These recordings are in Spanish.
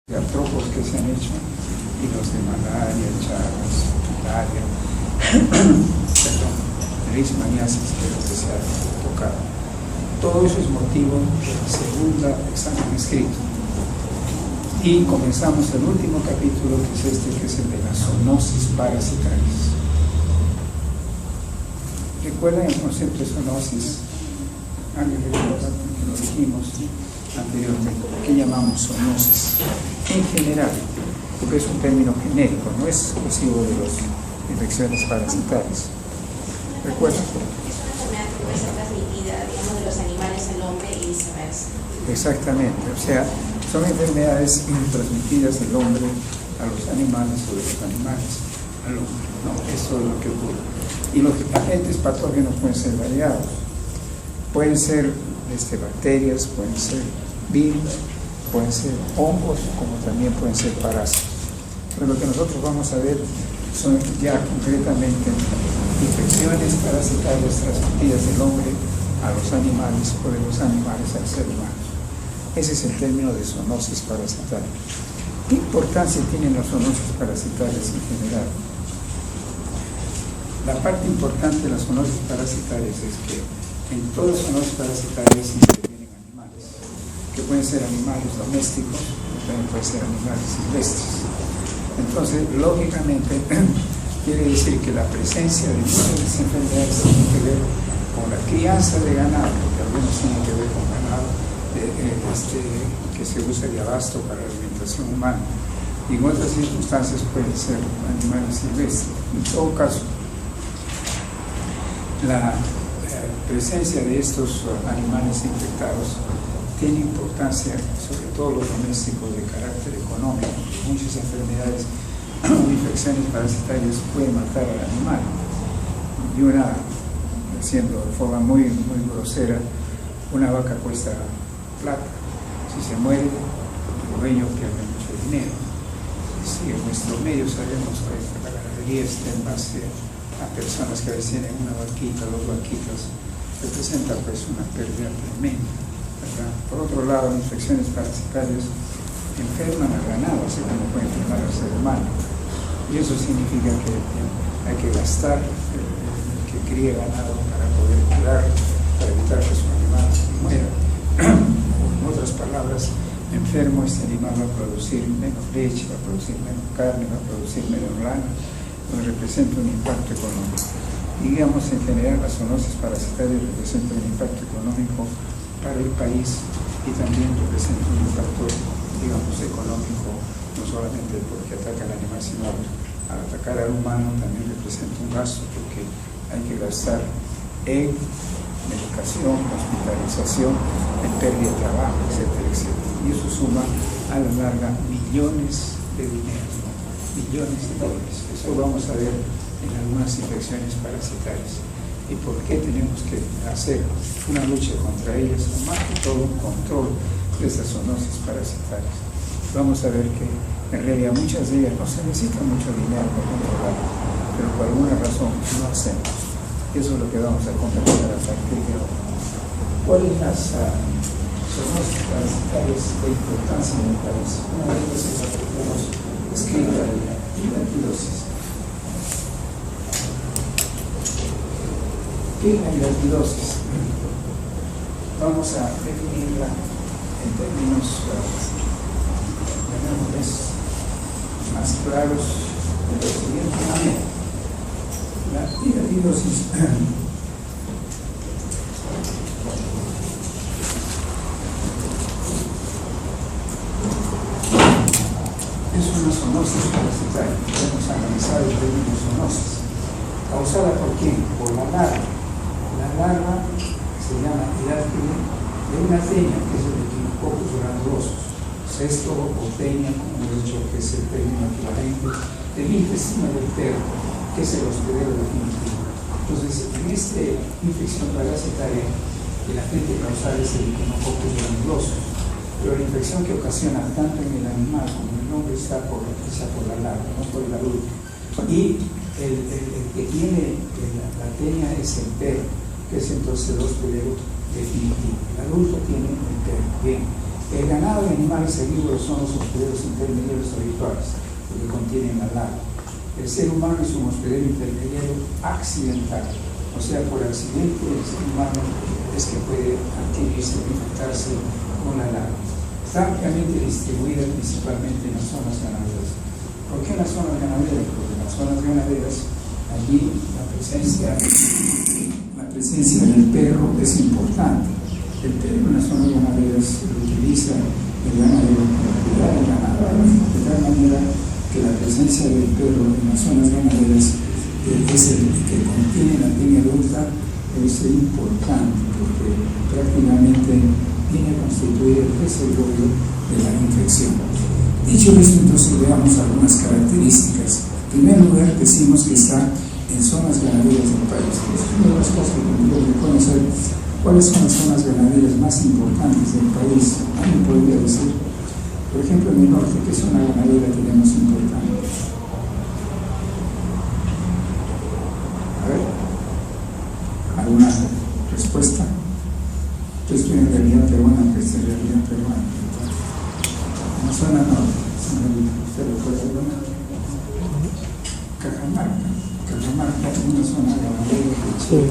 de artrópodos que se han hecho, y los de malaria, chagas, malaria, leishmaniasis, que es lo que se ha tocado. Todo eso es motivo del segundo examen escrito. Y comenzamos el último capítulo, que es este, que es el de las zoonosis parasitarias. ¿Recuerdan el concepto de zoonosis? ¿Alguien recuerda que lo dijimos anteriormente? ¿Qué llamamos zoonosis? En general, porque es un término genérico, no es exclusivo de las infecciones parasitarias. ¿Recuerdan? Es una enfermedad que puede ser transmitida, digamos, de los animales al hombre y viceversa. Agente, o sea, son enfermedades transmitidas del hombre a los animales o de los animales al hombre, ¿no? Eso es lo que ocurre. Y los agentes patógenos pueden ser variados, pueden ser bacterias, pueden ser virus, pueden ser hongos, como también pueden ser parásitos. Pero lo que nosotros vamos a ver son ya concretamente infecciones parasitarias transmitidas del hombre a los animales o de los animales al ser humano. Ese es el término de zoonosis parasitaria. ¿Qué importancia tienen las zoonosis parasitarias en general? La parte importante de las zoonosis parasitarias es que en todas las zoonosis parasitarias intervienen animales, que pueden ser animales domésticos, también pueden ser animales silvestres. Entonces, lógicamente, quiere decir que la presencia de muchas de estas enfermedades tiene que ver con la crianza de ganado, porque algunos tienen que ver con ganado que se usa de abasto para la alimentación humana. Y en otras circunstancias pueden ser animales silvestres. En todo caso, la presencia de estos animales infectados tiene importancia, sobre todo los domésticos, de carácter económico. Muchas enfermedades o infecciones parasitarias pueden matar al animal. Y haciendo de forma muy grosera, una vaca cuesta plata. Si se muere, el dueño pierde mucho dinero. Si en nuestro medio sabemos que la ganadería está en base a personas que a veces tienen una vaquita, dos vaquitas, representa pues una pérdida tremenda, ¿verdad? Por otro lado, infecciones parasitarias enferman al ganado, así como pueden enfermar al ser humano. Y eso significa que hay que gastar el que críe ganado para poder curar, para evitar que su animal muera. En otras palabras, enfermo, este animal va a producir menos leche, va a producir menos carne, va a producir menos lana, lo que representa un impacto económico. Y digamos, en general, las zoonosis parasitarias representan un impacto económico para el país y también representa un impacto, digamos, económico, no solamente porque ataca al animal, sino al atacar al humano también representa un gasto, porque hay que gastar en medicación, hospitalización, en pérdida de trabajo, etcétera, etcétera. Y eso suma a la larga millones de dinero, ¿no? Millones de dólares. Eso vamos a ver en algunas infecciones parasitarias. ¿Y por qué tenemos que hacer una lucha contra ellas? O más que todo un control de estas zoonosis parasitarias. Vamos a ver que en realidad muchas de ellas no se necesita mucho dinero para controlarlas, pero por alguna razón no hacemos. Eso es lo que vamos a conversar a partir de ahora. ¿Cuáles las zoonosis parasitarias de importancia en el país? Una de ellas es la que tenemos escrita, la hilartidosis. ¿Qué es la hilartidosis? Vamos a definirla en términos más claros de lo siguiente manera. La hilartidosis es una zoonosis parasitaria. Hemos analizado el término zoonosis. ¿Causada por quién? Por la larva. La larva se llama hilartide de una teña, que es el Echinococcus granulosus. Cesto o teña, como he dicho, que es el término equivalente del intestino del perro, que es el hospedero definitivo. Entonces, en esta infección parasitaria, el agente causal es el Echinococcus granulosus, pero la infección que ocasiona tanto en el animal como en el hombre está por la larva, no por el adulto. Y el que tiene la teña es el perro, que es entonces el hospedero definitivo. El adulto tiene el perro. Bien, El ganado y animales herbívoros son los hospederos intermediarios habituales, porque contienen al lago. El ser humano es un hospedero intermediario accidental, o sea, por accidente el ser humano es que puede adquirirse o infectarse con la lago. Está ampliamente distribuida principalmente en las zonas ganaderas. ¿Por qué en las zonas ganaderas? Porque en las zonas ganaderas allí la presencia del perro es importante. El perro en las zonas ganaderas se utiliza el ganadero para cuidar el ganado, de tal manera que la presencia del perro en las zonas ganaderas es el que contiene la línea adulta, es importante porque prácticamente viene a constituir el reservorio de la infección. Dicho esto, entonces veamos algunas características. En primer lugar, decimos que está en zonas ganaderas del país. Es una de las cosas que tendríamos que conocer. ¿Cuáles son las zonas ganaderas más importantes del país? ¿Alguien podría decir? Por ejemplo, en el norte, ¿qué zona ganadera tenemos importante? A ver, ¿alguna respuesta? Yo estoy en realidad peruana, que es en realidad peruana. En la zona norte, ¿usted recuerda alguna? Cajamarca. Cajamarca es una zona ganadera de Chile,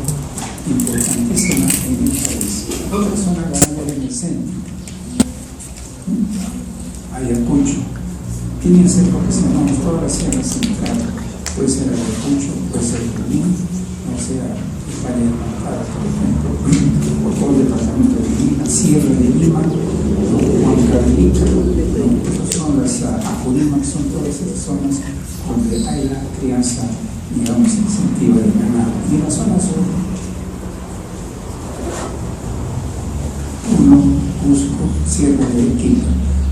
importantísima en el país. Otra zona ganadera en el centro, Ayacucho. Tiene que ser porque si no, toda la sierra central, puede ser Ayacucho, puede ser Junín, o sea, Valle de Manzana, por ejemplo, o todo el departamento de Lima, Sierra de Lima, Huancavelica, esas son las Apurímac, son todas esas zonas donde hay la crianza, digamos, incentiva del ganado. Y en la zona sur, Cusco, Sierra de Arequipa,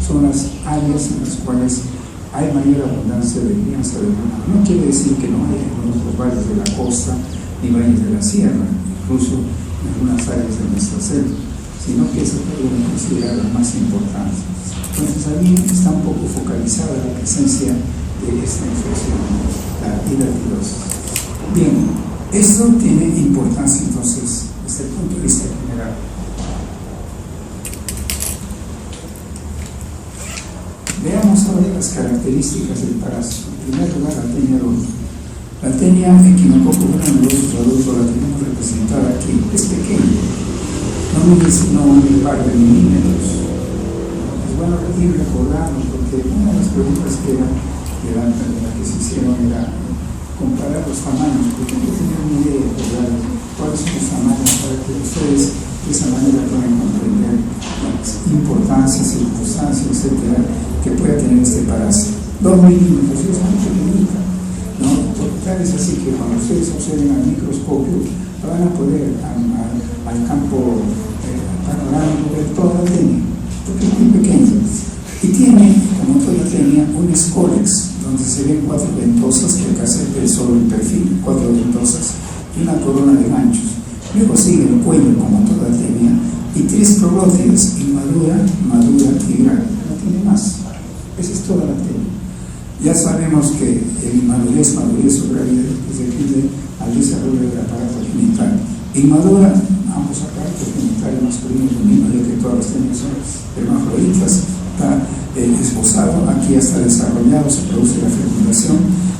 son las áreas en las cuales hay mayor abundancia de crianza de ganado. No quiere decir que no haya en otros valles de la costa ni valles de la sierra, incluso en algunas áreas de nuestra selva, sino que se puede considerar las más importantes. Entonces allí está un poco focalizada la presencia de esta infección, la hidratidosis. Bien, esto tiene importancia entonces desde el punto de vista general. Veamos ahora las características del parásito. En primer lugar, la tenia adulta. La tenia equinococo granulosus adulto la tenemos representada aquí. Es pequeña, no mide sino un par de milímetros. Es bueno ir recordando porque una de las preguntas que era de la que se hicieron era comparar los tamaños, porque hay que tener una idea de cuáles son los tamaños para que ustedes de esa manera puedan comprender las importancias, circunstancias, etcétera, que pueda tener este parásito. 2 milímetros es muy pequeñita, ¿no? Tal es así que cuando ustedes observen al microscopio van a poder al campo panorámico ver toda la tenia, porque es muy pequeña. Y tiene, como toda tenia, un escólex, donde se ven 4 ventosas, que acá se ve solo el perfil, 4 ventosas, y una corona de ganchos. Luego sigue el cuello, como toda tenia, y 3 proglótidas, inmadura, madura y grave. No tiene más. Esa es toda la tenia. Ya sabemos que el inmadurez, madurez o gravidez depende al desarrollo del aparato genital. Inmadura, ambos aparatos genitales masculinos y femeninos, ya que todas las tenias son hermafroditas, está esposado, aquí ya está desarrollado, se produce la fecundación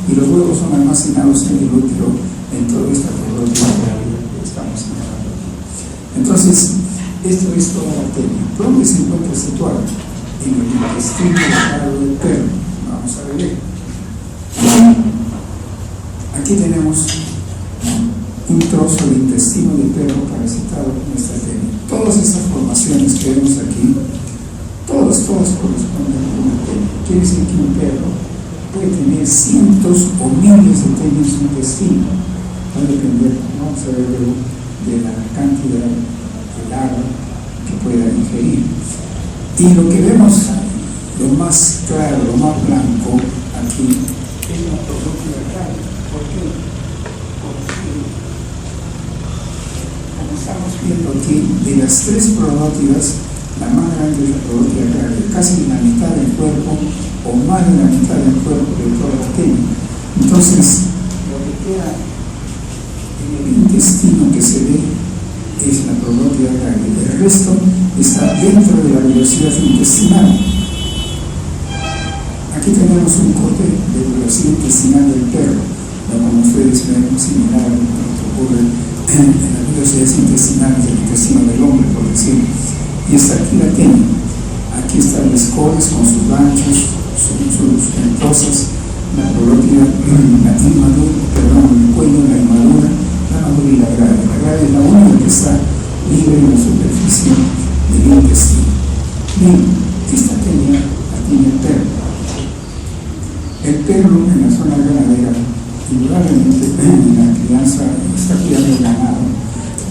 y los huevos son almacenados en el útero en toda esta proglótida que estamos señalando. Entonces, esto es toda la tenia. ¿Dónde se encuentra situado? En el intestino delgado del perro. Vamos a ver. Aquí tenemos un trozo del intestino del perro parasitado en esta tenia. Todas estas formaciones que vemos aquí, todas corresponden a una tenia. Quiere decir que un perro puede tener cientos o miles de tenias en su intestino. Va a depender, vamos a ver luego, de la cantidad del agua que pueda ingerir. Y lo que vemos, lo más claro, lo más blanco aquí, es la proglótida grave. ¿Por qué? Porque, como estamos viendo aquí, de las 3 proglótidas, la más grande es la proglótida grave, casi la mitad del cuerpo o más de la mitad del cuerpo de toda la tenia. Entonces, lo que queda en el intestino que se ve es la proglótida grave. El resto está dentro de la velocidad intestinal. Aquí tenemos un corte de velocidad intestinal del perro, como ustedes ven, similar a lo que ocurre en las velocidades intestinales del intestino del hombre, por decirlo. Y esta aquí la tienen. Aquí están las colas con sus ganchos, sus ventosas, la parótida, la inmadura, el cuello, la inmadura, la madura y la grave. La grave es la única que está libre en la superficie del intestino. Bien, esta tenía, la tiene el perro. El perro en la zona ganadera, indudablemente en la crianza, está cuidando el ganado,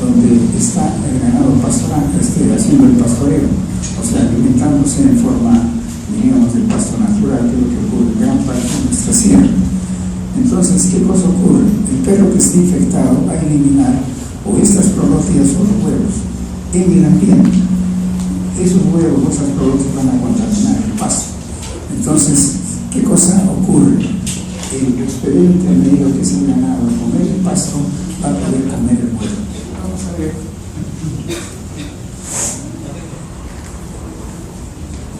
donde está el ganado pastoral, haciendo el pastoreo, o sea, alimentándose en forma, digamos, del pasto natural, que es lo que ocurre en gran parte de nuestra sierra. Entonces, ¿qué cosa ocurre? El perro que esté infectado va a eliminar o estas prorótidas o los huevos en el ambiente. Esos huevos, esas prorótidas van a contaminar el pasto. Entonces, ¿qué cosa ocurre? El hospedero intermedio, que es el ganado, al comer el pasto, va a poder comer el huevo. Vamos a ver.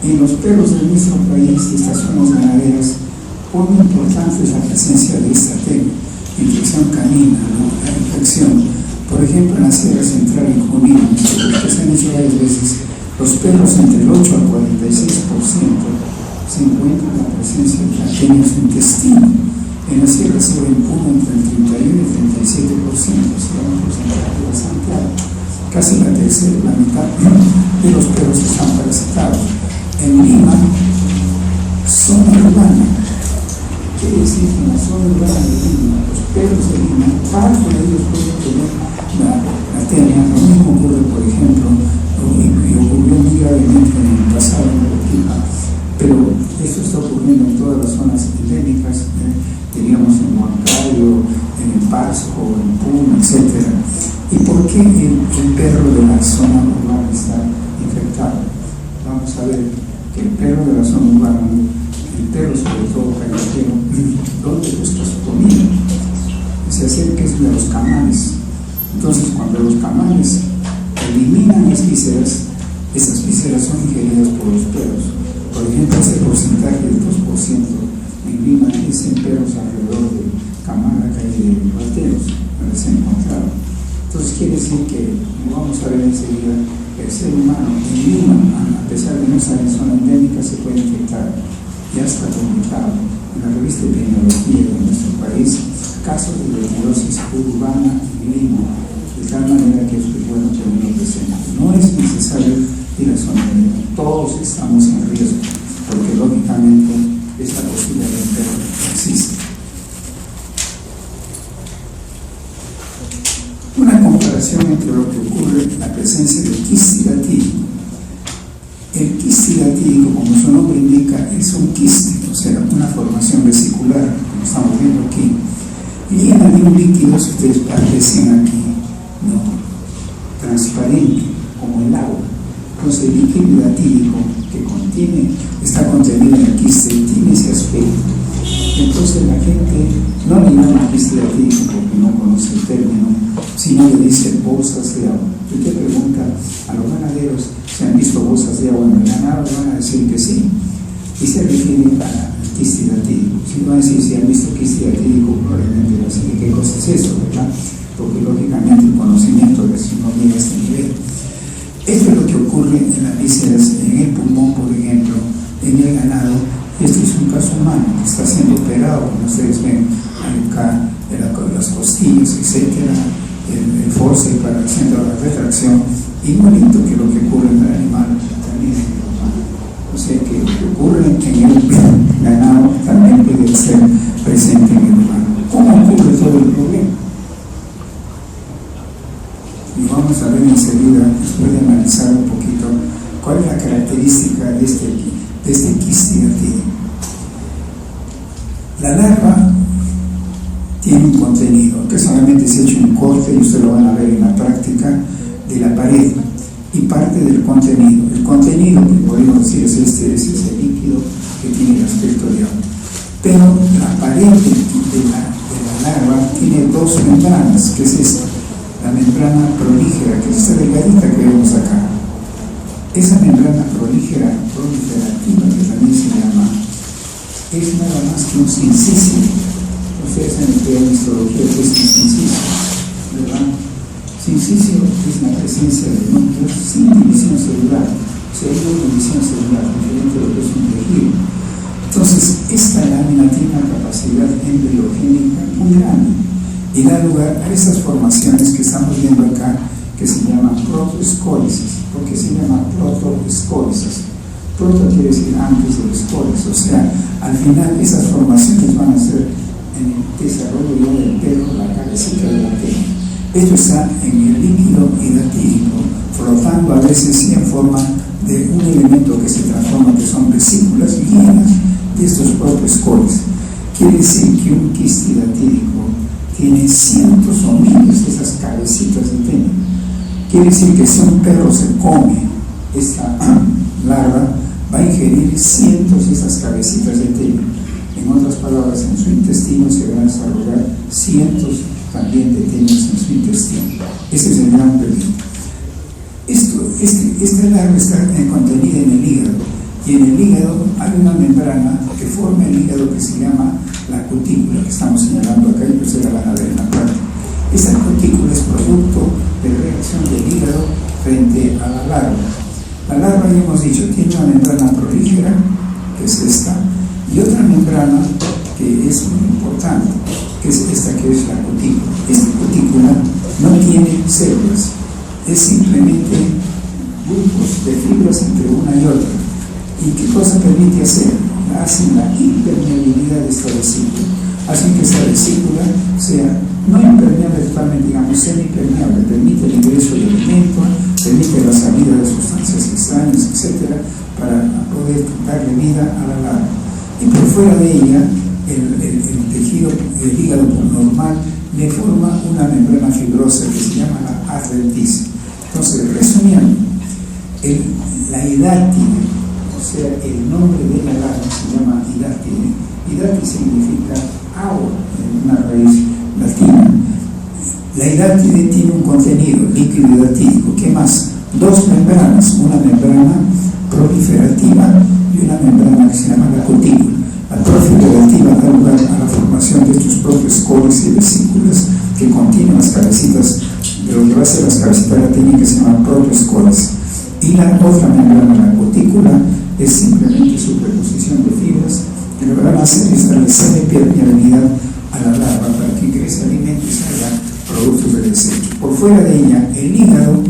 En los perros de nuestro país, de estas zonas ganaderas, muy importante es la presencia de esta infección canina, ¿no? La infección, por ejemplo, en la Sierra Central en Junín, que se han hecho varias veces, los perros entre el 8 al 46% se encuentra la presencia de bacterias en intestino. En la Sierra Sur en Puno entre el 31 y el 37%, será un porcentaje bastante alto. Casi la tercera, la mitad de los perros están parasitados. En Lima, zona urbana, quiere decir que en la zona urbana de Lima, los perros de Lima, parte de ellos pueden tener la tenia. Lo mismo ocurre, por ejemplo, y ocurrió muy gravemente en el pasado en Arequipa, pero esto está ocurriendo en todas las zonas endémicas, diríamos en Huancayo, en el Pasco, en Puno, etc. ¿Y por qué el perro de la zona urbana está infectado? Vamos a ver que el perro de la zona urbana, el perro sobre todo callejero, ¿dónde busca su comida? Se acerca de los camanes. Entonces, cuando los camanes eliminan las vísceras, esas vísceras son ingeridas por los perros. Por ejemplo, ese porcentaje del 2% en Lima es en perros alrededor de Camara, calle de Bateros, donde se han encontrado. Entonces quiere decir que, como vamos a ver enseguida, el ser humano en Lima, a pesar de no estar en zona endémica, se puede infectar. Ya está documentado en la revista de epidemiología de nuestro país casos de tuberculosis urbana en Lima, de tal manera que es bueno tenerlo presente. No es necesario ir a zona endémica, todos estamos en riesgo, porque lógicamente esta posibilidad de perro existe. Una comparación entre lo que ocurre en la presencia del quiste hidatídico. El quiste hidatídico, como su nombre indica, es un quiste, o sea, una formación vesicular, como estamos viendo aquí, llena de un líquido, si ustedes aprecian aquí, ¿no? Transparente, como el agua. Entonces el líquido hidatídico que está contenido en el quiste, tiene ese aspecto. Entonces la gente no le llama quiste hidatídico porque no conoce el término, sino le dice bolsas de agua. Si usted pregunta a los ganaderos si han visto bolsas de agua en el ganado, van a decir que sí, y se refiere al quiste hidatídico. Si van a decir si han visto quiste hidatídico, probablemente van a decir qué cosa es eso, ¿verdad? Porque lógicamente el conocimiento de eso no llega a este nivel. Esto es lo que ocurre en las vísceras, en el pulmón, por ejemplo, en el ganado. Este es un caso humano que está siendo operado, como ustedes ven acá, las costillas, etcétera, el force para el centro de la retracción, igualito que lo que ocurre en el animal, también en el humano. O sea que lo que ocurre en el ganado también puede ser presente en el humano. ¿Cómo ocurre todo el problema? Y vamos a ver enseguida, después de analizar un poquito, cuál es la característica de este quiste hidatídico. La larva tiene un contenido, que solamente se ha hecho un corte, y ustedes lo van a ver en la práctica, de la pared, y parte del contenido. El contenido, que podemos decir, es ese líquido que tiene el aspecto de agua. Pero la pared de la larva tiene dos membranas, que es esta. La membrana prolígera, que es esta delgadita que vemos acá, Esa membrana proliferativa, que también se llama, es nada más que un sincicio. Ustedes han estudiado en histología que es un sincicio, ¿verdad? Sincicio es la presencia de núcleos sin división celular. O sea, hay una división celular diferente de lo que es un tejido. Entonces, esta lámina tiene una capacidad embriogénica muy grande y da lugar a estas formaciones que estamos viendo acá, que se llaman protoescólisis. ¿Por qué se llama protoescólisis? Proto quiere decir antes del escólisis, o sea, al final esas formaciones van a ser en el desarrollo ya del pelo, la cabecita de la tela. Esto está en el líquido hidratídico, flotando a veces sí en forma de un elemento que se transforma, que son vesículas llenas de estos protoescólisis. Quiere decir que un quiste hidratídico tiene cientos o miles de esas cabecitas de tela. Quiere decir que si un perro se come esta larva, va a ingerir cientos de esas cabecitas de tela. En otras palabras, en su intestino se van a desarrollar cientos también de telas en su intestino. Ese es el gran peligro. Esta larva está contenida en el hígado, y en el hígado hay una membrana que forma el hígado que se llama la cutícula, que estamos señalando acá y que ustedes la van a ver en la parte. Esta cutícula es producto de reacción del hígado frente a la larva. La larva, ya hemos dicho, tiene una membrana prolífera, que es esta, y otra membrana que es muy importante, que es esta, que es la cutícula. Esta cutícula no tiene células, es simplemente grupos de fibras entre una y otra. ¿Y qué cosa permite hacer? Hacen la impermeabilidad de esta vesícula, hacen que esta vesícula sea no impermeable totalmente, digamos semipermeable, permite el ingreso de alimento, permite la salida de sustancias extrañas, etc., para poder darle vida a la larva. Y por fuera de ella, el tejido, el hígado normal, le forma una membrana fibrosa que se llama la adventicia. Entonces, resumiendo, la hidátide, o sea, el nombre de la larva se llama hidátide. Hidátide significa agua, en una raíz latina. La hidátide tiene un contenido líquido hidratídico. ¿Qué más? Dos membranas, una membrana proliferativa y una membrana que se llama la cutícula. La proliferativa da lugar a la formación de estos propios escólisis y vesículas que contienen las cabecitas, de lo que va a ser las cabecitas de la tela, que se llaman protoescólisis. Y la otra membrana, la cutícula, es simplemente superposición de fibras que lo que van a hacer es darle semipermeabilidad a la larva para que ingrese alimento y salga productos de desecho. Por fuera de ella, el hígado,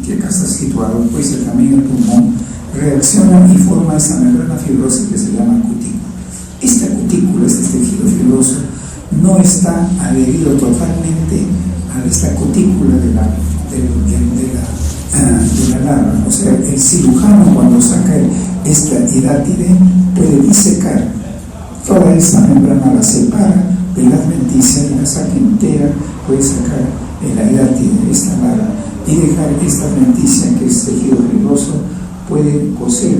que acá está situado, puede ser también el pulmón, reacciona y forma esta membrana fibrosa que se llama cutícula. Esta cutícula, este tejido fibroso, no está adherido totalmente a esta cutícula de la larva. O sea, el cirujano, cuando saca esta hidátide, puede disecar toda esta membrana, la separa de la adventicia y la saca entera, puede sacar la hidátide, esta larva, y dejar esta adventicia, que es tejido fibroso, puede coser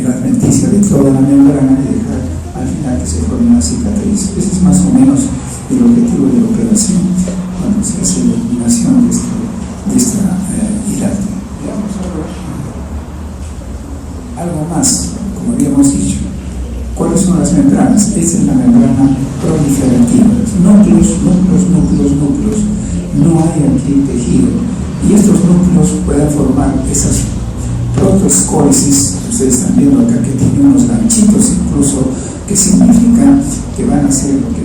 la adventicia de toda la membrana y dejar al final que se forme una cicatriz. Ese es más o menos el objetivo de la operación cuando se hace la eliminación de esta hidátide. Veamos ahora algo más, como habíamos dicho. ¿Cuáles son las membranas? Esta es la membrana proliferativa. Núcleos. No hay aquí tejido. Y estos núcleos pueden formar esas protoescólisis. Ustedes están viendo acá que tienen unos ganchitos incluso, que significan que van a ser lo que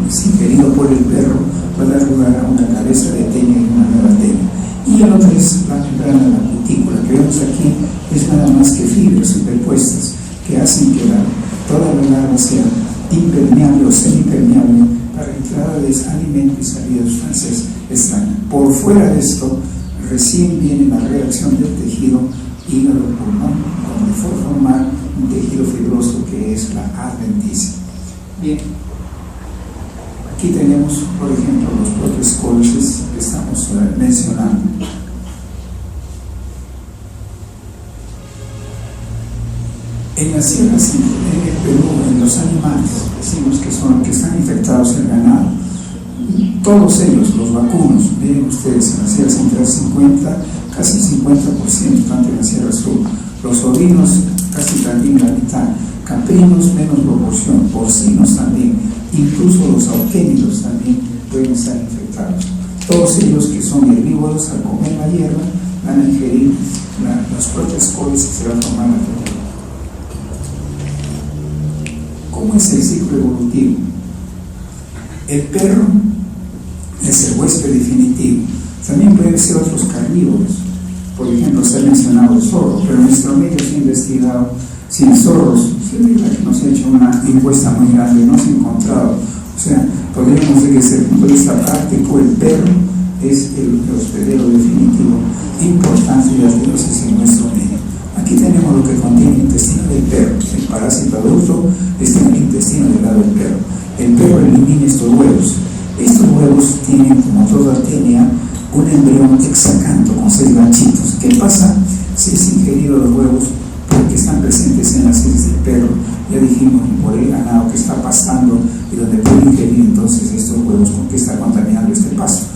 es ingerido por el perro, va a dar lugar a una cabeza de tela y una nueva tela. Y el otro es la membrana de la cutícula, que vemos aquí, es nada más que fibras superpuestas que hacen que toda la larva sea impermeable o semipermeable para entrada de alimento y salida de sustancias extrañas. Por fuera de esto, recién viene la reacción del tejido hígado-pulmón, donde fue formar un tejido fibroso que es la adventicia. Bien, aquí tenemos, por ejemplo, los protoescólisis que estamos mencionando. En las sierras en el Perú, en los animales, decimos que están infectados el ganado, todos ellos, los vacunos, miren ustedes, en la Sierra Central 50 casi 50%, tanto en la Sierra Sur. Los ovinos, casi también la mitad. Caprinos, menos proporción. Porcinos también. Incluso los auquénidos también pueden estar infectados. Todos ellos que son herbívoros, al comer la hierba, van a ingerir las propias coles y se va a formar la fetida. ¿Cómo es el ciclo evolutivo? El perro es el huésped definitivo. También pueden ser otros carnívoros. Por ejemplo, se ha mencionado el zorro, pero en nuestro medio se ha investigado sin zorros. Se nos ha hecho una encuesta muy grande, no se ha encontrado. O sea, podríamos decir que desde el punto de vista práctico, el perro es el hospedero definitivo importante de las dioses en nuestro medio. Aquí tenemos lo que contiene el intestino del perro. El parásito adulto está en el intestino del lado del perro. El perro elimina estos huevos. Estos huevos tienen, como toda artenia, un embrión hexacanto con 6 ganchitos. ¿Qué pasa si es ingerido los huevos? Porque están presentes en las heces del perro, ya dijimos, por el ganado que está pastando y donde puede ingerir entonces estos huevos con que está contaminando este pasto.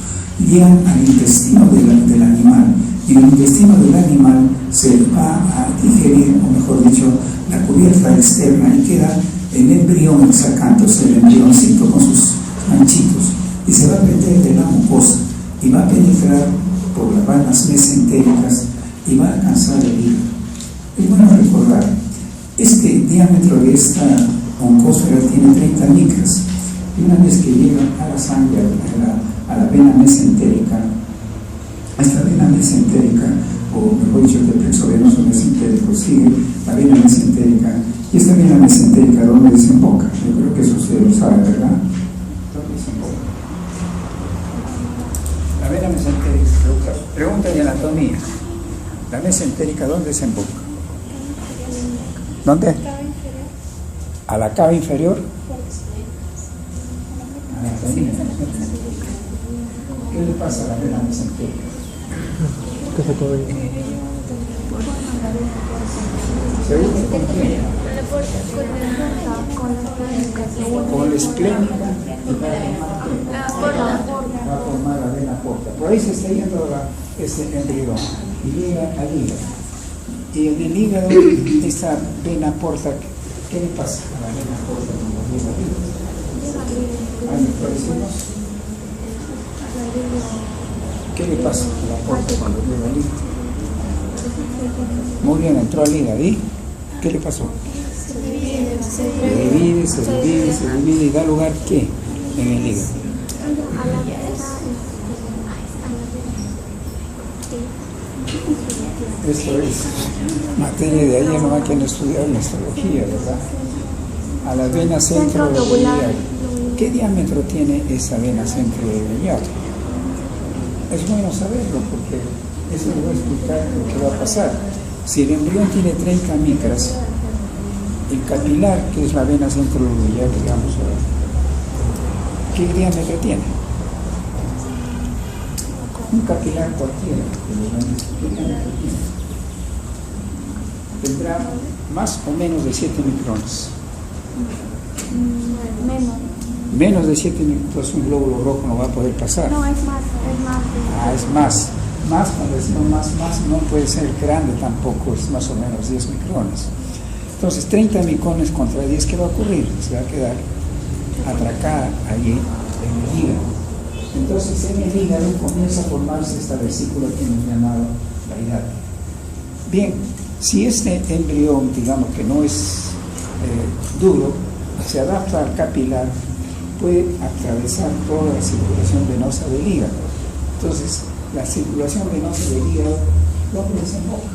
Llegan al intestino del animal, y en el intestino del animal se va a digerir, o mejor dicho, la cubierta externa y queda el embrión hexacanto, o sea, el embrioncito con sus manchitos, y se va a meter de la mucosa y va a penetrar por las vanas mesentéricas y va a alcanzar el hígado. Es bueno recordar, este diámetro de esta oncósfera tiene 30 micras, y una vez que llega a la sangre, a la vena mesentérica, esta vena mesentérica, o mejor dicho, el plexo venoso mesentérico, sigue la vena mesentérica, y esta vena mesentérica, ¿dónde desemboca? Yo creo que eso ustedes lo saben, ¿verdad? ¿Dónde desemboca? La vena mesentérica, pregunta de anatomía. La mesentérica, ¿dónde desemboca? ¿Dónde? A la cava inferior. Anatomía. ¿Qué le pasa a la vena mesentérica? ¿Se une con quién? Con la esplénica va a formar la vena porta. Por ahí se está yendo este embrión y llega al hígado. Y en el hígado, esta vena porta, ¿qué le pasa a la vena porta cuando llega al hígado? ¿Ahí lo decimos? ¿Qué le pasa a la porta cuando llega al hígado? Muy bien, entró al hígado. ¿Y qué le pasó? Se divide y da lugar ¿qué? En el hígado. Esto es materia de ayer, no hay quien estudiar neurología, ¿verdad? A la vena centromedular. ¿Qué diámetro tiene esa vena centromedular? Es bueno saberlo porque eso le va a explicar lo que va a pasar. Si el embrión tiene 30 micras, el capilar, que es la vena centromedular, digamos, ¿qué diámetro tiene? Un capilar cualquiera, ¿qué diámetro tiene? Tendrá más o menos de 7 micrones. Menos de 7 micrones, un glóbulo rojo no va a poder pasar. No, es más. Es más. Más, cuando decimos más, no puede ser grande tampoco, es más o menos 10 micrones. Entonces, 30 micrones contra 10, ¿qué va a ocurrir? Se va a quedar atracada allí en el hígado. Entonces, en el hígado comienza a formarse esta vesícula que hemos llamado la hidatia. Bien, si este embrión, digamos que no es duro, se adapta al capilar, puede atravesar toda la circulación venosa del hígado. Entonces, la circulación venosa del hígado, ¿dónde desemboca?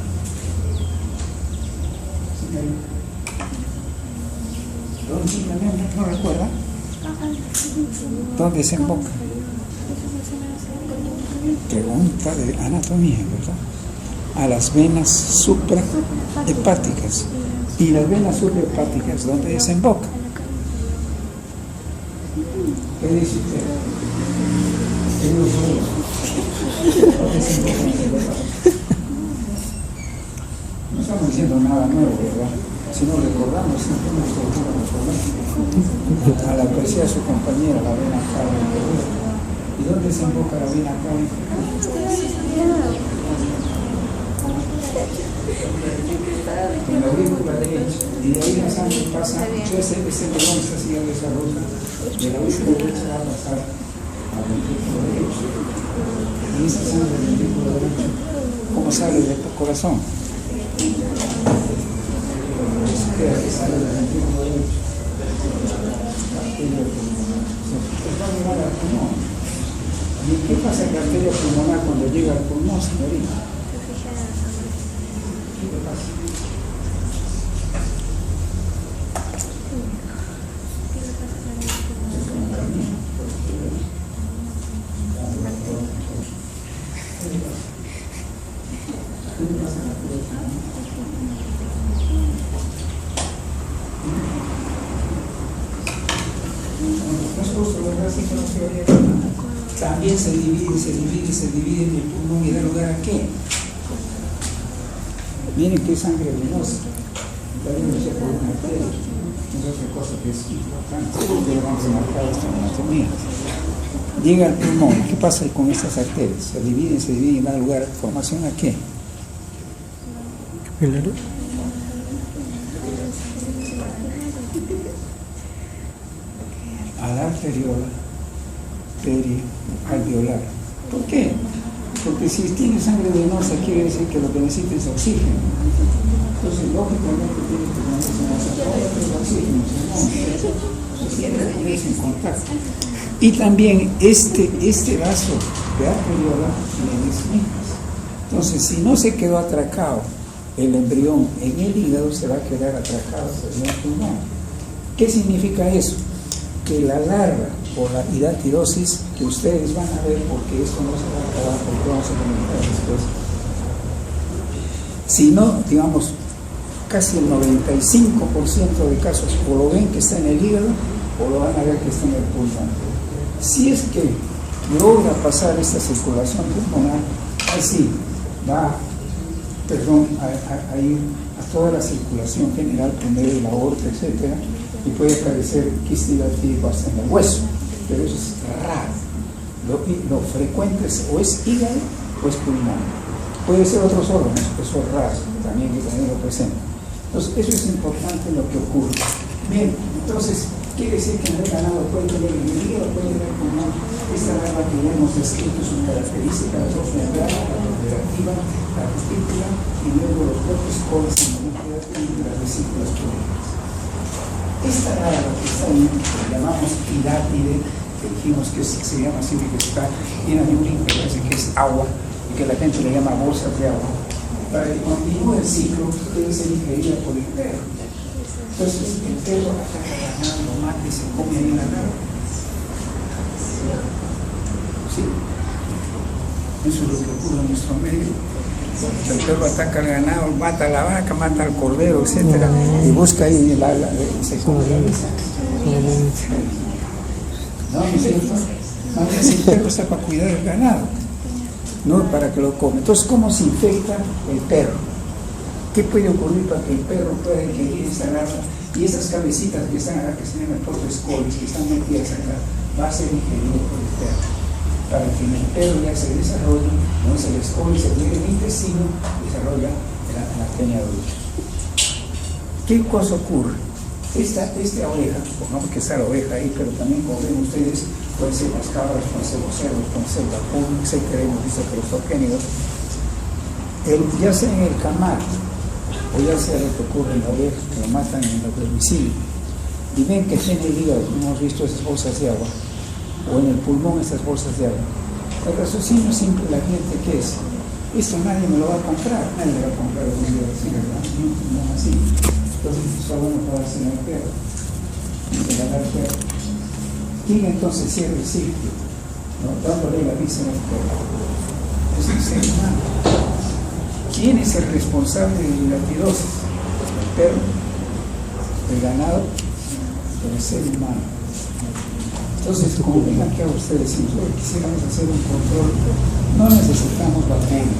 ¿No recuerda? ¿Dónde desemboca? Pregunta de anatomía, ¿verdad? A las venas suprahepáticas. ¿Y las venas suprahepáticas dónde desembocan? ¿Qué dice usted? No estamos diciendo nada nuevo, ¿verdad? Si no recordamos, a la que decía su compañera, la vena cava inferior. ¿Y dónde desemboca la vena cava inferior? con la aurícula derecha, y de ahí la sangre pasa, ese embrión está siguiendo esa ruta, de la aurícula derecha va a pasar al ventrículo derecho. Y esa sangre del ventrículo derecho, ¿cómo sale de tu corazón? Eso queda que sale del ventrículo derecho. Pues va a llegar al pulmón. ¿Y qué pasa en la arteria pulmonar cuando llega al pulmón, señorita? ¿Qué le pasa? También se divide en el pulmón y da lugar a ¿qué? Miren qué sangre venosa. También lo sé por una arteria. Es otra cosa que es importante. Que vamos a marcar esto en anatomía. Llega al pulmón. ¿Qué pasa con estas arterias? Se dividen y da lugar a formación a ¿qué? ¿Capilares? A la arteriola perialveolar. ¿Por qué? Porque si tiene sangre venosa quiere decir que lo que necesita es oxígeno. Entonces, lógicamente tiene que ponerse oxígeno, ponerse en contacto. Y también este vaso de arteriola tiene esmitas. Entonces, si no se quedó atracado el embrión en el hígado, se va a quedar atracado en el pulmón. ¿Qué significa eso? Que la larva o la hidatidosis que ustedes van a ver, porque esto no se va a acabar, porque vamos a comentar después. Si no, digamos, casi el 95% de casos o lo ven que está en el hígado o lo van a ver que está en el pulmón. Si es que logra pasar esta circulación pulmonar, así va a ir a toda la circulación general, primero la aorta, etcétera, y puede aparecer quiste hidativo hasta en el hueso, pero eso es raro. Lo frecuente es o es hígado o es pulmón. Puede ser otros órganos, eso es raro, también que tenerlo presente. Entonces, eso es importante lo que ocurre. Bien, entonces, quiere decir que en el ganado puede tener el hígado, puede tener el pulmón. Esta larva que ya hemos descrito sus características, la dos membranas, la operativa, la testícula, y luego los cortes coles en la nuclear y las vesículas públicas. Esta larva que está ahí, que llamamos hidátide, que dijimos que se llama así, que está llena de urín, que parece que es agua, y que la gente le llama bolsas de agua. Para que continúe el ciclo, debe ser ingerida por el perro. Entonces, el perro ataca la nada, lo mata y se come ahí la larva. Sí. Eso es lo que ocurre en nuestro medio. El perro ataca al ganado, mata a la vaca, mata al cordero, etc. Y busca ahí se come la mesa. ¿No es cierto? El perro está para cuidar el ganado, no para que lo come. Entonces, ¿cómo se infecta el perro? ¿Qué puede ocurrir para que el perro pueda ingerir esta larva? Y esas cabecitas que están acá, que se llaman protoescoles, que están metidas acá, va a ser ingerido por el perro. Para que en el perro ya se desarrolle, no es el escol, se tiene el intestino, desarrolla la peña de lucha. ¿Qué cosa ocurre? Esta oveja, pongamos que está la oveja ahí, pero también como ven ustedes, pueden ser las cabras, pueden ser los cerdos, pueden ser vacunos, etc. Hemos visto que los zoogénidos, ya sea en el camar, o ya sea lo que ocurre en la oveja, que lo matan en el herbicidio, y ven que tiene el hígado, hemos visto esas bolsas de agua, o en el pulmón esas bolsas de agua. El raciocinio simple de la gente, ¿qué es? Esto nadie me lo va a comprar, nadie me va a comprar un hígado así, ¿verdad? No así. Entonces, eso es bueno para hacer el perro, regalar el perro. ¿Quién entonces cierra el ciclo? ¿No? Dándole la visa al perro. Es el ser humano. ¿Quién es el responsable de la latidosis? El perro, el ganado, el ser humano. Entonces, como ven aquí a ustedes, si nosotros quisiéramos hacer un control, no necesitamos vacuna,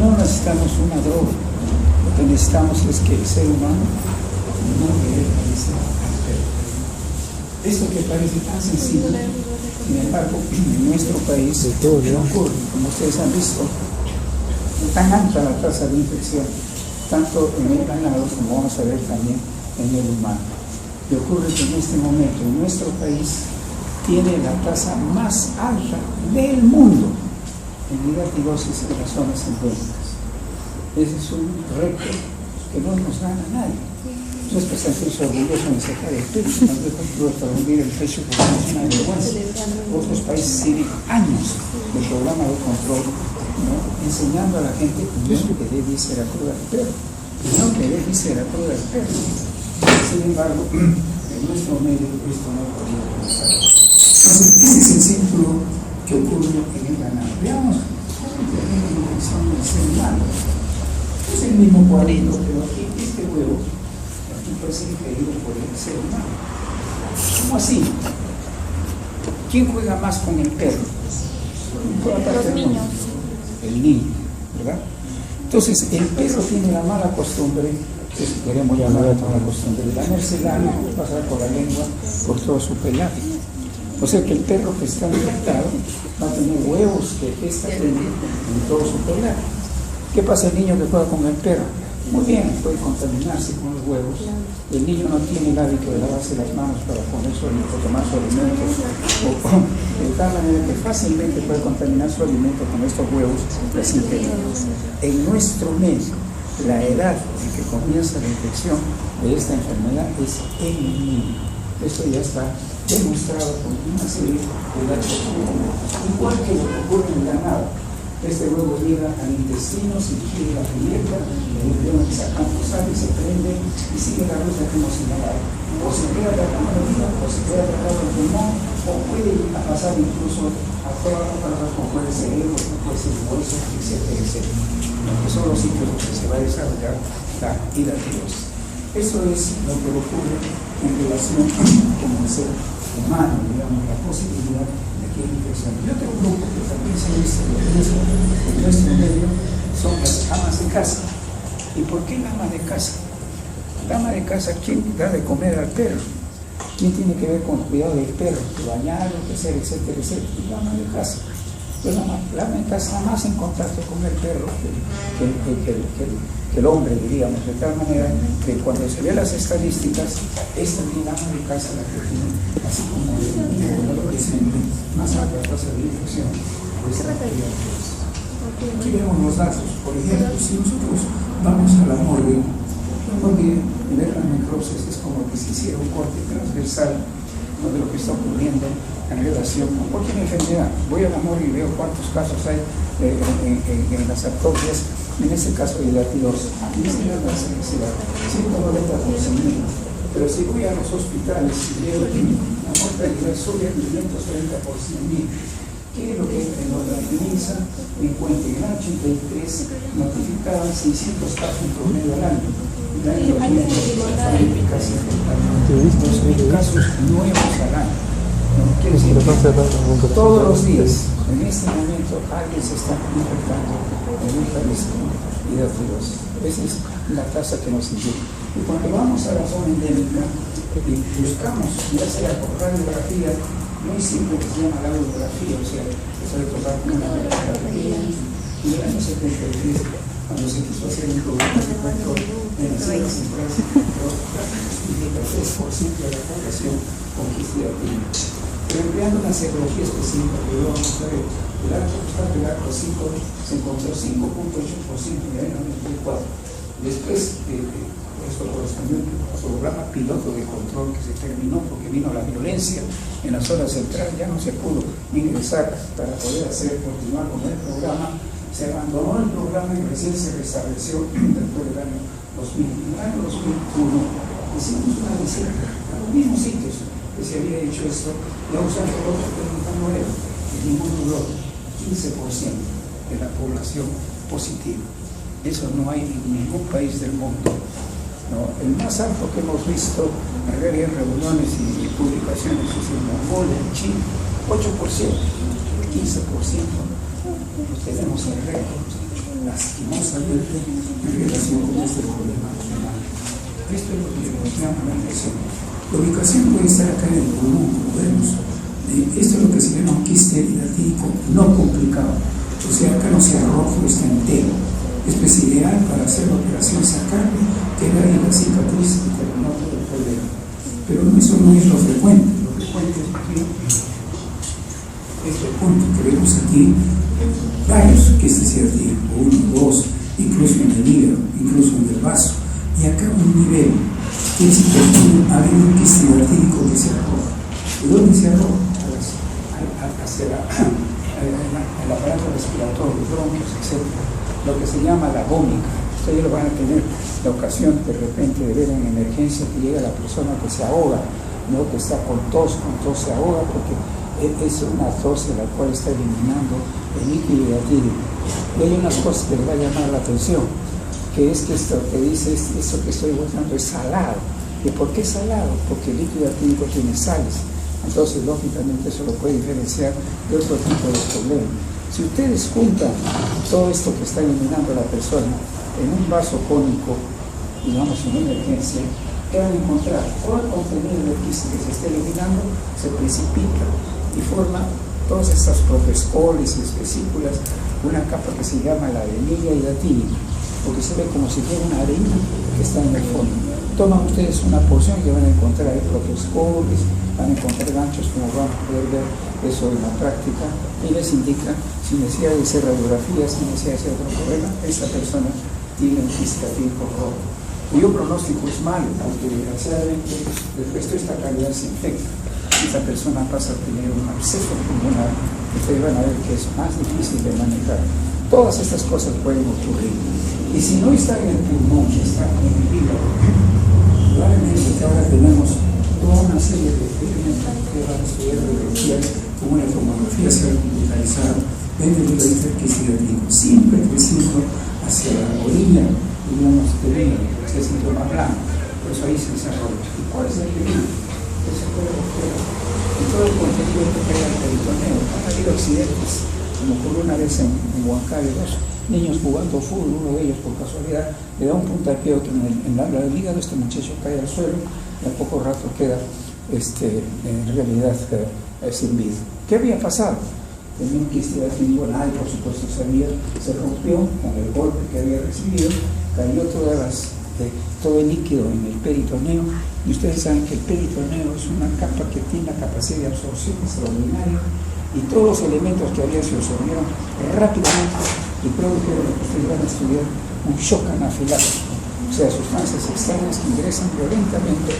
no necesitamos una droga. Lo que necesitamos es que el ser humano no le parece al perro. Esto que parece tan sencillo, sin embargo, en nuestro país no ocurre. Como ustedes han visto, tan alta la tasa de infección, tanto en el ganado como vamos a ver también en el humano. Y ocurre que en este momento en nuestro país tiene la tasa más alta del mundo en hidatidosis de las zonas endémicas. Ese es un reto que no nos gana nadie. No es que sentirse orgulloso en sacar el pecho, no es para hundir el pecho porque no es una vergüenza. Otros países tienen años de programa de control, ¿no?, enseñando a la gente que no le dé víscera cruda al perro, que no le dé víscera cruda al perro. Sin embargo, en nuestro medio esto no podía pasar. Entonces, ese es el círculo que ocurre en el ganado. Veamos cómo interviene la infección del ser humano. Es el mismo cuadrito, pero aquí este huevo puede ser inferido por el ser humano. ¿Cómo así? ¿Quién juega más con el perro? Los niños. El niño, ¿verdad? Entonces, el perro tiene la mala costumbre, que si queremos llamar a la costumbre, de lamerse el ano y pasar por la lengua por todo su pelaje. O sea que el perro que está infectado va a tener huevos que está teniendo en todo su pelaje. ¿Qué pasa el niño que juega con el perro? Muy bien, puede contaminarse con los huevos. El niño no tiene el hábito de lavarse las manos para comer su alimento, tomar su alimento, de tal manera que fácilmente puede contaminar su alimento con estos huevos recién tenidos. En nuestro medio, la edad en que comienza la infección de esta enfermedad es en el niño. Esto ya está demostrado con una serie de datos. Igual que lo que ocurre en el ganado. Este huevo llega al intestino, se digiere la cubierta, el embrión sacando sale, se prende y sigue la ruta como si nada. O se queda atrapado en el hígado, o se queda atrapado en el pulmón, o puede pasar incluso a todas las partes como puede ser el cerebro, como puede ser el hueso, etcétera, etcétera. Que son los sitios donde se va a desarrollar la hidatidosis. Eso es lo que ocurre en relación con el ser humano, digamos, la posibilidad de que haya infección. Y otro grupo que también se dice lo mismo en nuestro medio son las amas de casa. ¿Y por qué la ama de casa? La ama de casa, ¿quién da de comer al perro? ¿Quién tiene que ver con el cuidado del perro? Bañarlo, etcétera, etcétera. La ama de casa. Pues la ama de casa está más en contacto con el perro que el hombre, diríamos, de tal manera que cuando se ve las estadísticas, es también la ama de casa la que tiene, así como más alta tasa de infección. Aquí vemos los datos. Por ejemplo, si nosotros vamos a la morgue ver la necropsis es como que se hiciera un corte transversal de lo que está ocurriendo en relación con cualquier enfermedad. Voy a la morgue y veo cuántos casos hay en las autopsias, en este caso de hidatidosis. Y esa es la necesidad, 190 por 100.000. Pero si voy a los hospitales y veo la mortalidad sube a 530 por 100.000, ¿qué es lo que la MINSA encuentra? En el 83 notificaban 600 casos en promedio al año. En el año 2000 casi 2.000 casos nuevos al año. ¿No? Quiere decir que todos los días, en este momento, alguien se está infectando en un país con hidatidosis. Esa es la tasa que nos indica. Y cuando vamos a la zona endémica y buscamos, ya sea por radiografía, muy simple que se llama la radiografía, o sea, que se debe tocar con una radiografía. Y en el año 73, cuando se quiso hacer un programa de control de las células centrales, el 3% de la población con hidatidosis. Pero empleando una serología específica que luego vamos a ver, el alto fosfato del arco 5 se encontró 5.8% en el año 2004. Después, esto correspondió al programa piloto de control que se terminó porque vino la violencia en la zona central, ya no se pudo ingresar para poder continuar con el programa. Se abandonó el programa y recién se restableció después del año 2000. En el año 2001 hicimos una visita a los mismos sitios que se había hecho esto, ya usando otro técnica nueva, y ninguno logró 15% de la población positiva. Eso no hay en ningún país del mundo. ¿No? El más alto que hemos visto en reuniones y publicaciones es en Mongolia, en China, 8%, 15%. Tenemos el récord, lastimosamente, en relación con este problema. Esto es lo que nos llama la atención. La ubicación puede estar acá en el pulmón, como vemos. Esto es lo que se llama un quiste hidatídico no complicado. O sea, acá no se arroja, está entero. especialidad para hacer la operación, sacarle, queda ahí la cicatriz y terminó todo el problema. Pero eso no es lo frecuente. Lo frecuente es aquí, este punto que vemos aquí, varios quistes ciáticos, 1, 2, incluso en el hígado, incluso en el vaso. Y acá un nivel que es importante, ha habido un quiste ciático que se arroja. ¿De dónde se arroja? Hacia el aparato respiratorio, bronquios, etc. Lo que se llama la vómica. Ustedes lo van a tener la ocasión de repente de ver en emergencia que llega la persona que se ahoga, ¿no? Que está con tos se ahoga porque es una tos de la cual está eliminando el líquido hidratídico. Y hay unas cosas que les va a llamar la atención, que es que esto que dice, esto que estoy mostrando es salado. ¿Y por qué salado? Porque el líquido hidratídico tiene sales. Entonces, lógicamente, eso lo puede diferenciar de otro tipo de problemas. Si ustedes juntan todo esto que está eliminando la persona en un vaso cónico, digamos en emergencia, ¿qué van a encontrar? Todo el contenido del quiste que se está eliminando se precipita y forma todas estas protescoles y vesículas, una capa que se llama la arenilla hidratídica, porque se ve como si fuera una arena que está en el fondo. Toman ustedes una porción que van a encontrar ahí protescoles, van a encontrar ganchos, como van a poder ver eso en la práctica, y les indica sin necesidad de hacer radiografía, sin necesidad de hacer otro problema, esta persona tiene un quiste ciático rojo. Cuyo pronóstico es malo, porque desgraciadamente después de esta calidad se infecta. Esta persona pasa a tener un absceso pulmonar, que ustedes van a ver que es más difícil de manejar. Todas estas cosas pueden ocurrir. Y si no está en el pulmón, está en el hígado, probablemente que ahora tenemos toda una serie de experimentos que van a estudiar radiología, como la tomografía computarizada, ven el quiste ciático, siempre creciendo hacia la orilla, digamos, del hígado, que es el más blanco, por eso ahí se desarrolla. ¿Y cuál es el peligro? Que se puede romper en todo el contenido que pega el peritoneo. Han habido accidentes, como ocurrió una vez en Huancayo, dos niños jugando fútbol, uno de ellos por casualidad le da un puntapié a otro en la hígado, este muchacho cae al suelo y al poco rato queda en realidad sin vida. ¿Qué había pasado? Tenía un quiste ciático, nadie por supuesto sabía, se rompió con el golpe que había recibido, cayó todo el líquido en el peritoneo, y ustedes saben que el peritoneo es una capa que tiene la capacidad de absorción extraordinaria, y todos los elementos que había se absorbieron rápidamente y produjeron lo que ustedes van a estudiar, un shock anafiláctico, o sea, sustancias extrañas que ingresan violentamente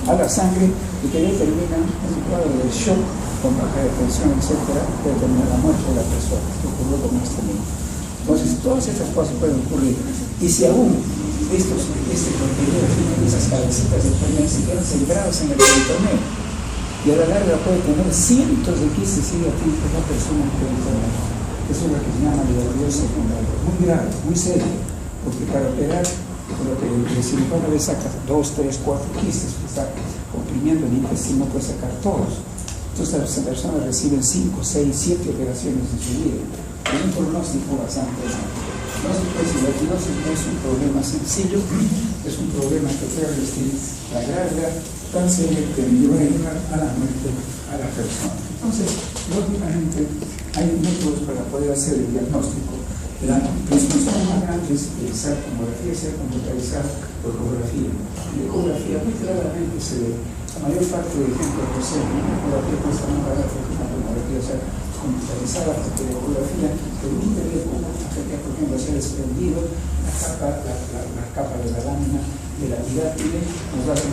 a la sangre y que determinan un cuadro de shock con baja de tensión, etcétera, que determina la muerte de la persona, que ocurrió con este niño. Entonces, todas estas cosas pueden ocurrir. Y si aún este contenido tiene esas cabecitas de enfermedad, se quedan sembrados en el peritoneo, y a la larga puede tener cientos de quistes ciáticos en una persona en peritoneo. Eso es lo que se llama diabetes secundaria, muy grave, muy serio, porque para operar, por lo que el cirujano le saca 2, 3, 4 quistes que está comprimiendo el intestino, puede sacar todos. Entonces las personas reciben 5, 6, 7 operaciones en su vida. Es un pronóstico bastante alto. Entonces, la diabetes no es un problema sencillo, es un problema que puede resistir la gravedad tan seria que va a llevar a la muerte a la persona. Entonces, lógicamente, hay métodos para poder hacer el diagnóstico. La prescripción más grande es utilizar tomografía, sea computarizada o ecografía. La ecografía muy claramente se ve. La mayor parte de ejemplos que se ven, la ecografía cuesta más barato que una tomografía, o sea, computarizada, porque la ecografía permite ver cómo afecta, por ejemplo, se ha desprendido la capa de la lámina de la tirápide, nos da el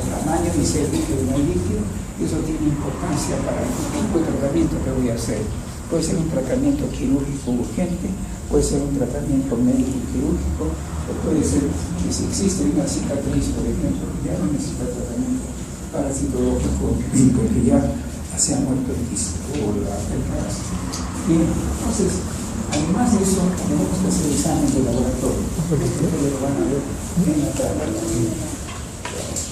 tamaño y si es líquido o no hay líquido, y eso tiene importancia para el tipo de tratamiento que voy a hacer. Puede ser un tratamiento quirúrgico urgente, puede ser un tratamiento médico quirúrgico, o puede ser que si existe una cicatriz, por ejemplo, que ya no necesita tratamiento parasitológico, porque ya se ha muerto el quiste o el parásito. Bien, entonces, además de eso, tenemos que hacer exámenes de laboratorio. Ustedes lo van a ver en la tabla.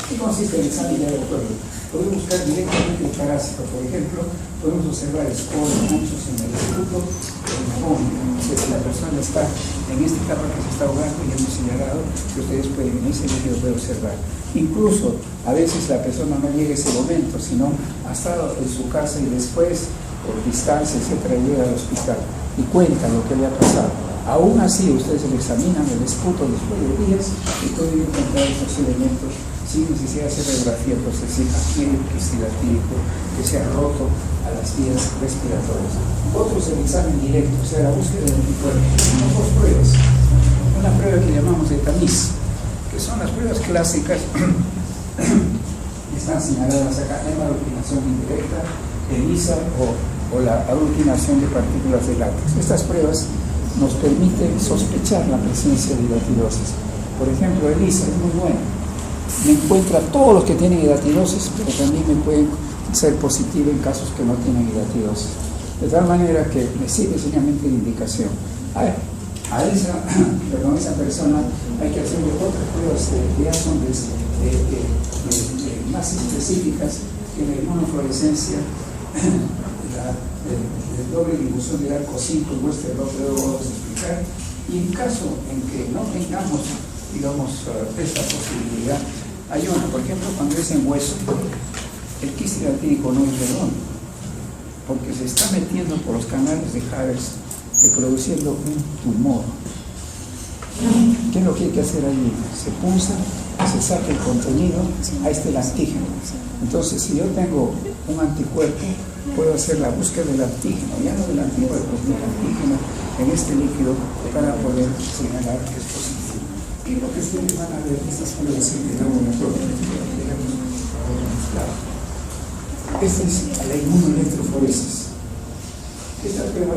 ¿Qué consiste el examen de laboratorio? Podemos buscar directamente el parásito, por ejemplo, podemos observar escoles, manchos en el escudo, si la persona está en esta etapa que se está ahogando y hemos señalado que ustedes pueden en ese video pueden observar. Incluso a veces la persona no llega a ese momento, sino ha estado en su casa y después, por distancia, etcétera, llega al hospital. y cuenta lo que le ha pasado. Aún así, ustedes le examinan el esputo después de días y pueden encontrar estos elementos sin necesidad de hacer radiografía, pues decir, aquí hay un quistilatídico que se ha roto a las vías respiratorias. Otros el examen directo, o sea, la búsqueda del anticuerpo. Tenemos dos pruebas. Una prueba que llamamos de tamiz, que son las pruebas clásicas que están señaladas acá, la aglutinación indirecta, ELISA o la aglutinación de partículas de látex. Estas pruebas nos permiten sospechar la presencia de hidatidosis. Por ejemplo, ELISA es muy buena. Me encuentra todos los que tienen hidatidosis, pero también me pueden ser positivo en casos que no tienen hidatidosis. De tal manera que me sirve sencillamente de indicación. A esa persona hay que hacerle otras pruebas que ya son más específicas que la inmunofluorescencia, la doble difusión del arco 5, muestra lo que vamos a explicar. Y en caso en que no tengamos, digamos, esta posibilidad, hay una, por ejemplo, cuando es en hueso, el quiste hidatídico no es redondo, porque se está metiendo por los canales de Havers y produciendo un tumor. ¿Qué es lo que hay que hacer allí? Se punza, se saca el contenido, ahí está el antígeno. Entonces, si yo tengo un anticuerpo, puedo hacer la búsqueda del antígeno, ya no del anticuerpo, del antígeno en este líquido para poder señalar que es positivo. ¿Qué es lo que ustedes van a ver estas pruebas en el laboratorio? Esta es la inmunoelectroforesis. Esta prueba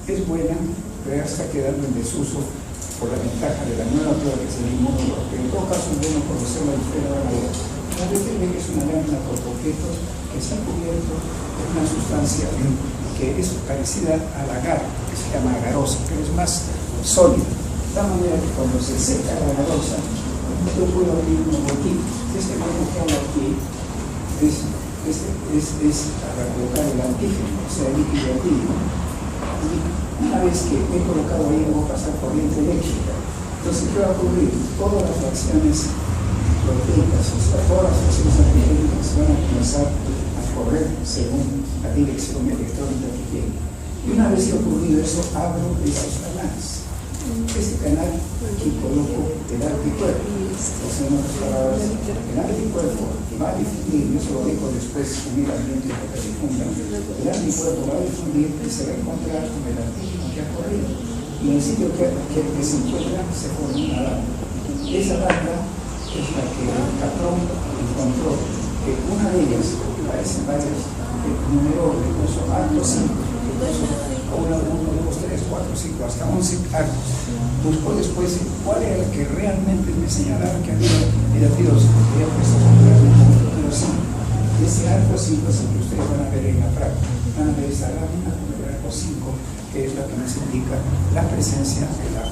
es buena, pero ya está quedando en desuso por la ventaja de la nueva prueba que es el inmunólogo. Pero en todo caso es bueno conocer la diferencia. Una vez que ve que es una lámina por objeto que está cubierto de una sustancia que es parecida al agar, que se llama agarosa, pero es más sólida. De tal manera que cuando se seca la agarosa, yo puedo abrir un botín. Este hueco que habla aquí es para colocar el antígeno, o sea, el líquido activo. Y una vez que he colocado ahí, voy a pasar corriente eléctrica. Entonces, ¿qué va a ocurrir? Todas las reacciones proteicas, o sea, todas las reacciones antigénicas van a comenzar a correr según la dirección electrónica que tiene. Y una vez que ha ocurrido eso, abro esos canales. Este canal aquí coloco el anticuerpo. O sea, en otras palabras, el anticuerpo va a difundir, yo se lo digo después en el ambiente para que difunda, el anticuerpo va a difundir y se va a encontrar con el antígeno que ha corrido. Y en el sitio que se encuentra se forma una alarma. Esa alarma es la que el patrón encontró, que una de ellas parecen varios números de curso alto 5, 1, 2, 3, 4, 5, hasta 11 arcos. Buscó después cuál era el que realmente me señalaba que había hidatidosis, porque había puesto realmente el número 5. Ese arco 5 es el que ustedes van a ver en la práctica. Van a ver esa lámina con el arco 5, que es la que nos indica la presencia de la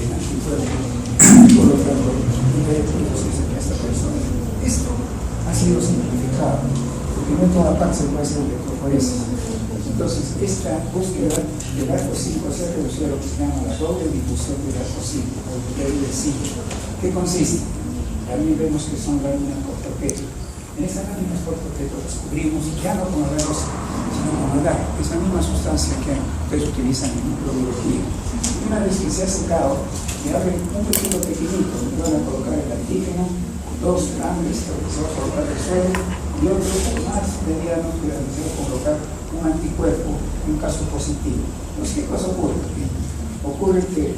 anticuerpo. Por lo tanto, esta persona. Esto ha sido simplificado, porque no en toda parte se puede hacer electroforesis. Entonces, esta búsqueda del arco 5 se ha reducido a lo que se llama la doble difusión del arco 5, o del 5. ¿Qué consiste? También vemos que son láminas por torpedo. En estas láminas por torpedo descubrimos, ya no con agarosa, sino con agar, esa misma sustancia que ustedes utilizan en microbiología. Una vez que se ha secado, le abren un pequeñito donde van a colocar el antígeno, dos grandes que se va a colocar el suelo, y otro más mediano que se va a colocar un anticuerpo en un caso positivo. Entonces, ¿qué cosa ocurre? Ocurre que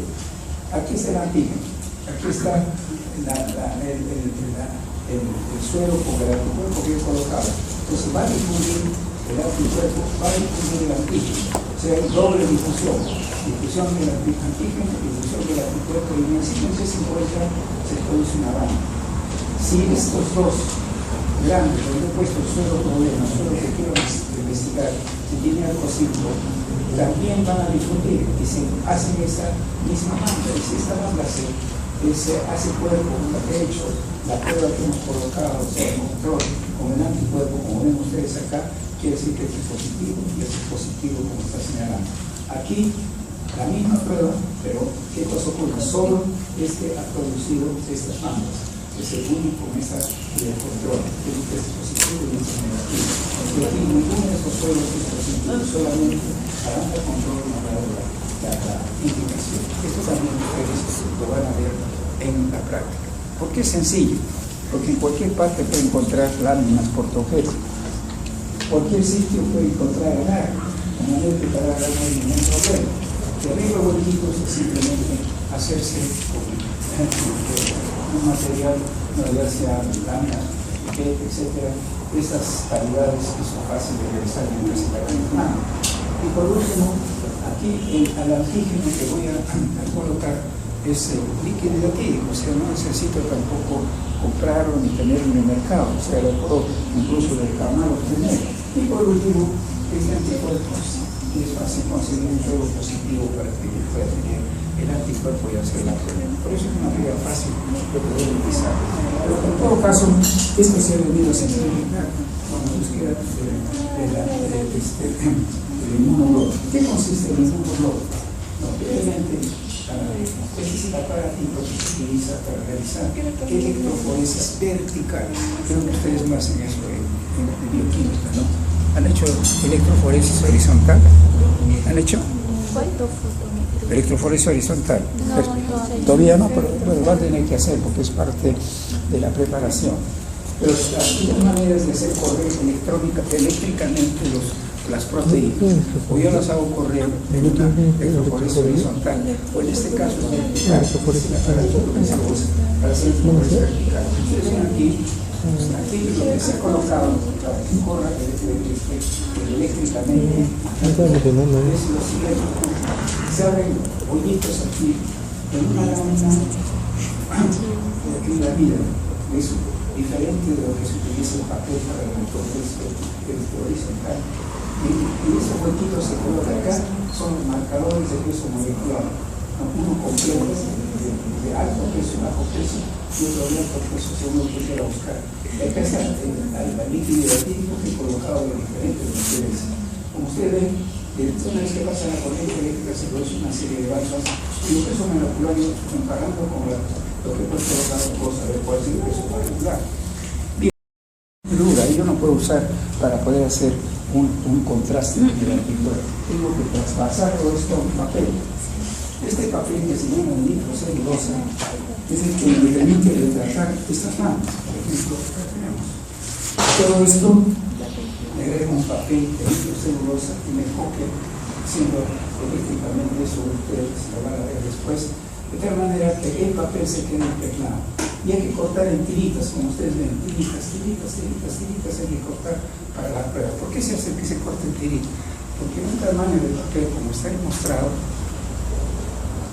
aquí está el antígeno, aquí está el suelo con el anticuerpo que he colocado. Entonces va a difundir el anticuerpo, va a difundir el antígeno. O sea, hay doble difusión. Difusión del antígeno, difusión del anticuerpo, y en el sitio en que se encuentra se produce una banda. Si estos dos grandes, donde he puesto el suelo problema, el suelo que quiero investigar, si tiene algo 5, también van a difundir y se hacen esa misma banda. Y si esta banda se hace cuerpo con la que he hecho, la prueba que hemos colocado, o sea, el control con el anticuerpo, como ven ustedes acá, quiere decir que es positivo, y es positivo como está señalando. Aquí, la misma prueba, pero ¿qué cosa ocurre? Solo ha producido estas bandas. es el único mesa de control, este es positivo y este es negativo. Y aquí ninguno de estos suelos es positivo, solamente palanca control no da la indicación. Esto también ustedes lo van a ver en la práctica. ¿Por qué es sencillo? Porque en cualquier parte puede encontrar láminas portogesas. Cualquier sitio puede encontrar agarre, de manera que para agarrar no hay ningún problema. De arriba huequitos es simplemente hacerse con un material, ya sea láminas, piquete, etc. Estas calidades que son fáciles de realizar mientras se la mano. Y por último, aquí al antígeno que voy a colocar es el líquido etílico, o sea, no necesito tampoco comprarlo ni tenerlo en el mercado, o sea, lo puedo incluso reclamar o tener. Y por último, este anticuerpos, es fácil conseguir un juego positivo para que yo pueda tener el anticuerpo y hacer la prueba. Por eso es una prueba fácil de poder utilizar. Pero en todo caso, esto se ha venido a simplificar con la búsqueda del inmunoglóbulo. ¿Qué consiste el inmunoglóbulo? No, previamente, este es el aparatito que se utiliza para realizar electroforesis vertical. Creo que ustedes no hacen eso en bioquímica, ¿no? ¿Han hecho electroforesis horizontal? ¿Han hecho? Electroforesis horizontal. Todavía no, pero bueno, va a tener que hacer porque es parte de la preparación. Pero las maneras de hacer correr eléctricamente las proteínas, o yo las hago correr en una electroforesis horizontal, o en este caso es vertical, es el aparato que se usa para hacer electroforesis vertical. Ustedes ven aquí lo que se ha colocado para que corra eléctricamente es lo siguiente: se abren hoyitos aquí en una lámina de acrilamida, es diferente de lo que se utiliza el papel para el electroforesis horizontal. Y esos huequitos se colocan acá, son los marcadores de peso molecular. Uno completo de alto peso, bajo peso, y otro de alto peso según lo que quiera buscar. Y acá está el líquido etílico que he colocado de diferentes niveles. Como ustedes ven, una vez que pasa la corriente eléctrica se produce una serie de valvas y el peso molecular, comparando con lo que he colocado, puedo saber cuál es el peso molecular. Dura, y yo no puedo usar para poder hacer un contraste con el anticuerpo. Tengo que traspasar todo esto a un papel. Este papel que se llama nitrocelulosa es el que me permite retratar estas manos. Por ejemplo, tenemos todo esto, le agrego un papel de nitrocelulosa y me copia haciendo eléctricamente eso, ustedes lo van a ver después, de tal manera que el papel se quede impregnado. Y hay que cortar en tiritas, como ustedes ven, tiritas, hay que cortar para la prueba. ¿Por qué se hace que se corte en tiritas? Porque un tamaño del papel, como está demostrado,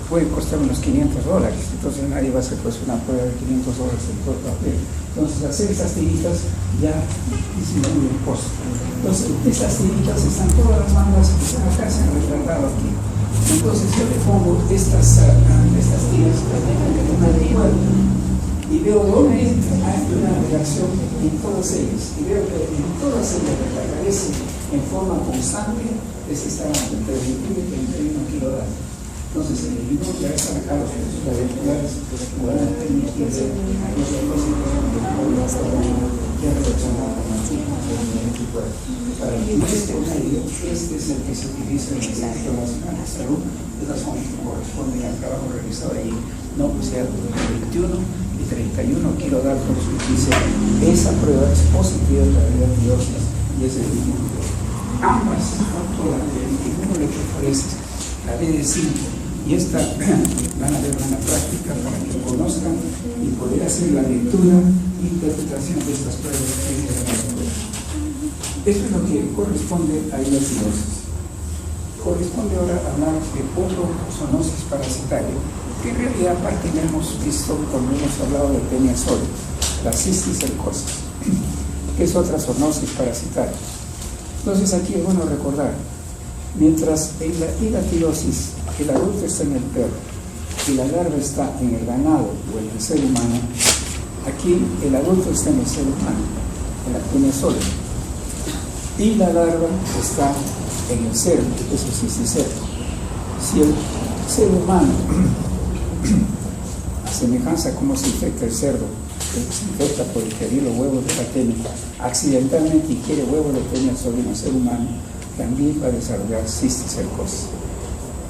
puede costar unos $500, entonces nadie va a hacer pues una prueba de $500 en todo el papel. Entonces hacer estas tiritas ya disminuye el costo. Entonces estas tiritas están todas las mangas que están acá, se han retratado aquí. Entonces yo le pongo estas tiras que no me recuerdo y veo dónde hay una reacción en todas ellas, y veo que en todas ellas que aparecen en forma constante es esta entre 21 y 31 kilodaltos. Entonces el individuo ya están acá los procesos moleculares van a permitirse a los depósitos que han reaccionado con el anticuerpo. Para este medio, este es el que se utiliza en el Instituto Nacional de Salud. Estas son las que corresponden al trabajo realizado allí, no pues sea 21 y 31 kilodaltos. Dice, esa prueba es positiva en la radioactividad y es el mismo. Ambas, no todas, ninguno electroforesis, la BD5 y esta van a ver una práctica para que conozcan y poder hacer la lectura e interpretación de estas pruebas que hay. Esto es lo que corresponde a la cirrosis. Corresponde ahora hablar de otro zoonosis parasitario, que en realidad aparte ya hemos visto cuando hemos hablado de peniasol, la cisticercosis, que es otra zoonosis parasitaria. Entonces aquí es bueno recordar, mientras en la hilatirosis el adulto está en el perro y la larva está en el ganado o en el ser humano, aquí el adulto está en el ser humano, en la peniasol, y la larva está en el cerdo, que es el cisticerco. Si el ser humano semejanza a cómo se infecta el cerdo, que se infecta por ingerir los huevos de la tenia accidentalmente y quiere huevos de tenia sobre un ser humano, también va a desarrollar cisticercosis.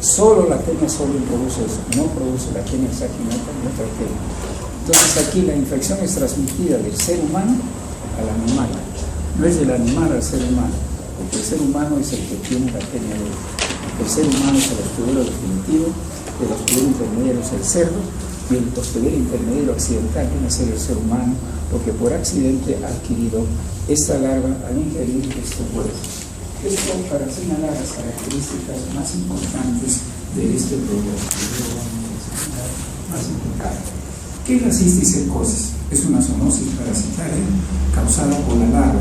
Solo la tenia solium produce eso, no produce la tenia saginata ni otra tenia. Entonces aquí la infección es transmitida del ser humano al animal, no es del animal al ser humano, porque el ser humano es el que tiene la tenia de él. El ser humano es el hospedero definitivo, el hospedero intermediario es el cerdo, y el hospedero intermediario accidental viene a ser el ser humano, porque por accidente ha adquirido esta larva al ingerir estos huevos. Esto para señalar las características más importantes de este problema. Más importante. ¿Qué es la cisticercosis? Es una zoonosis parasitaria causada por la larva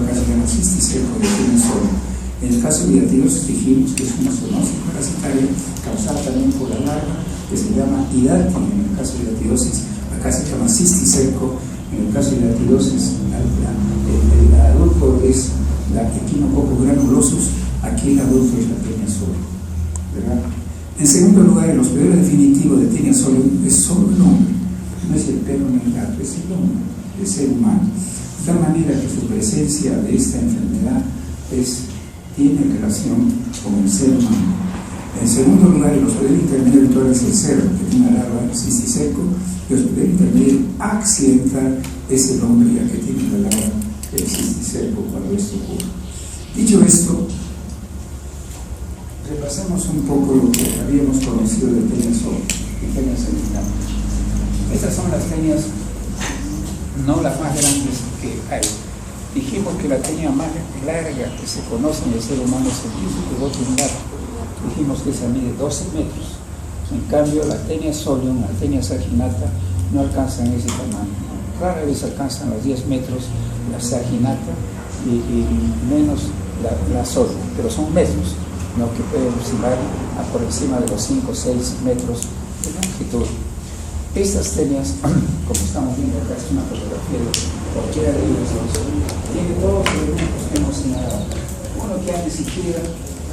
que se llama cisticerco de tenia solium. En el caso de hidatidiosis dijimos que es una zoonosis parasitaria causada también por la larva que se llama hidatio. En el caso de hidatidiosis acá se llama cisticerco. En el caso de hidatidiosis el adulto es la Echinococcus granulosus, aquí el adulto es la tenia solium, ¿verdad? En segundo lugar, el hospedero definitivo de tenia solium es solo el hombre, no es el perro ni el gato, es el hombre, el ser humano. De tal manera que su presencia de esta enfermedad tiene relación con el ser humano. En segundo lugar, el hospedero intermedio habitual es el cerdo, que tiene una larva de cisticerco, y el hospedero intermedio accidental es el hombre, ya que tiene la larva del cisticerco cuando esto ocurre. Dicho esto, repasemos un poco lo que habíamos conocido de tenia solium y tenia saginata. Estas son las tenias, no las más grandes que hay. Dijimos que la tenia más larga que se conoce en el ser humano es el Epigotinato. Dijimos que esa mide 12 metros. En cambio, la tenia solium, la tenia saginata, no alcanzan ese tamaño. Rara vez alcanzan los 10 metros la saginata y menos la solium, pero son metros, ¿no? Que pueden oscilar por encima de los 5 o 6 metros de longitud. Estas tenias, como estamos viendo acá, es una fotografía de cualquiera de ellos dos, tiene todos los elementos que hemos señalado. Uno que ni siquiera,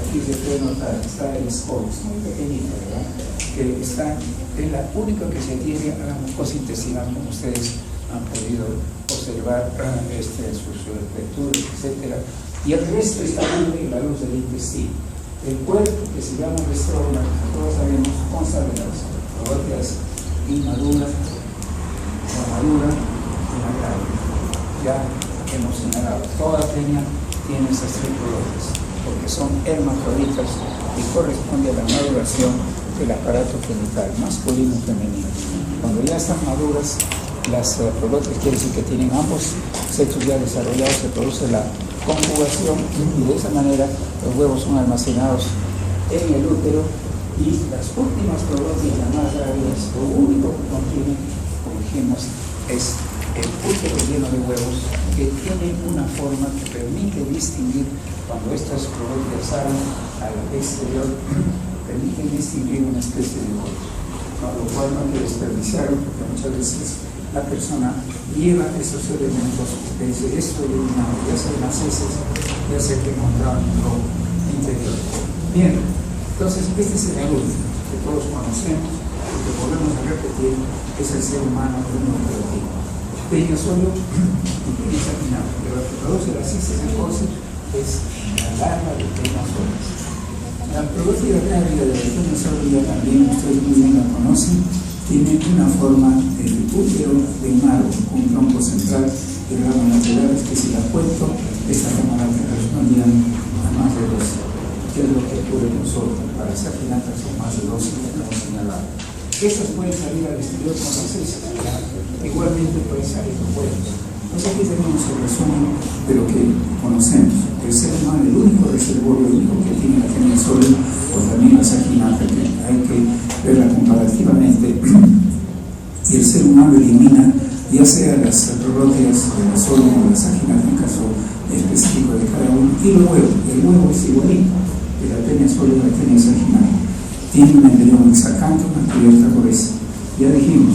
aquí se puede notar, está el scolex, muy pequeñito, ¿verdad? Que es la única que se adhiere a la mucosa intestinal, como ustedes han podido observar sus lecturas, etc. Y el resto está libre a la luz del intestino. El cuerpo, que se llama el estroma, todos sabemos, consta de las proteínas inmadura, la madura y la grave. Ya hemos señalado, toda tenia tiene esas tres proteínas, porque son hermafroditas y corresponde a la maduración del aparato genital, masculino y femenino. Cuando ya están maduras, las prolóticas quiere decir que tienen ambos sexos ya desarrollados, se produce la conjugación y de esa manera los huevos son almacenados en el útero y las últimas prolóticas, las más graves, lo único que contienen, como dijimos, es el útero lleno de huevos que tienen una forma que permite distinguir cuando estas prolóticas salen al exterior, permiten distinguir una especie de huevos, ¿no? Lo cual no hay que desperdiciarlo porque muchas veces la persona lleva esos elementos que dice esto eliminado, ya sea las heces, ya sea que encontraron en lo interior. Bien, entonces este es el adulto que todos conocemos y que volvemos a repetir, es el ser humano operativo. Tenia solium y tenia saginata, pero lo que produce la cisticercosis es la larva de tenia solium. La prológica grávida de la tenia solium también ustedes muy bien la conocen. Tiene una forma de útero de mago con un tronco central y ramas laterales que si la cuento, estas ramas laterales no llegan a más de 12. ¿Qué es lo que ocurre en nosotros? Para saginatas son más de 12 que hemos señalado. Estas pueden salir al exterior con las heces, igualmente pueden salir con huevos. Entonces aquí tenemos el resumen de lo que conocemos. El ser humano, el único reservorio que tiene la tenia solium, o también la saginata, que hay que verla comparativamente, y el ser humano elimina ya sea las prolóticas de la solium o la saginata en caso específico de cada uno, y el huevo es igualito que la tenia solium y la tenia saginata. Tiene un embrión exacante, una cubierta gruesa. Ya dijimos,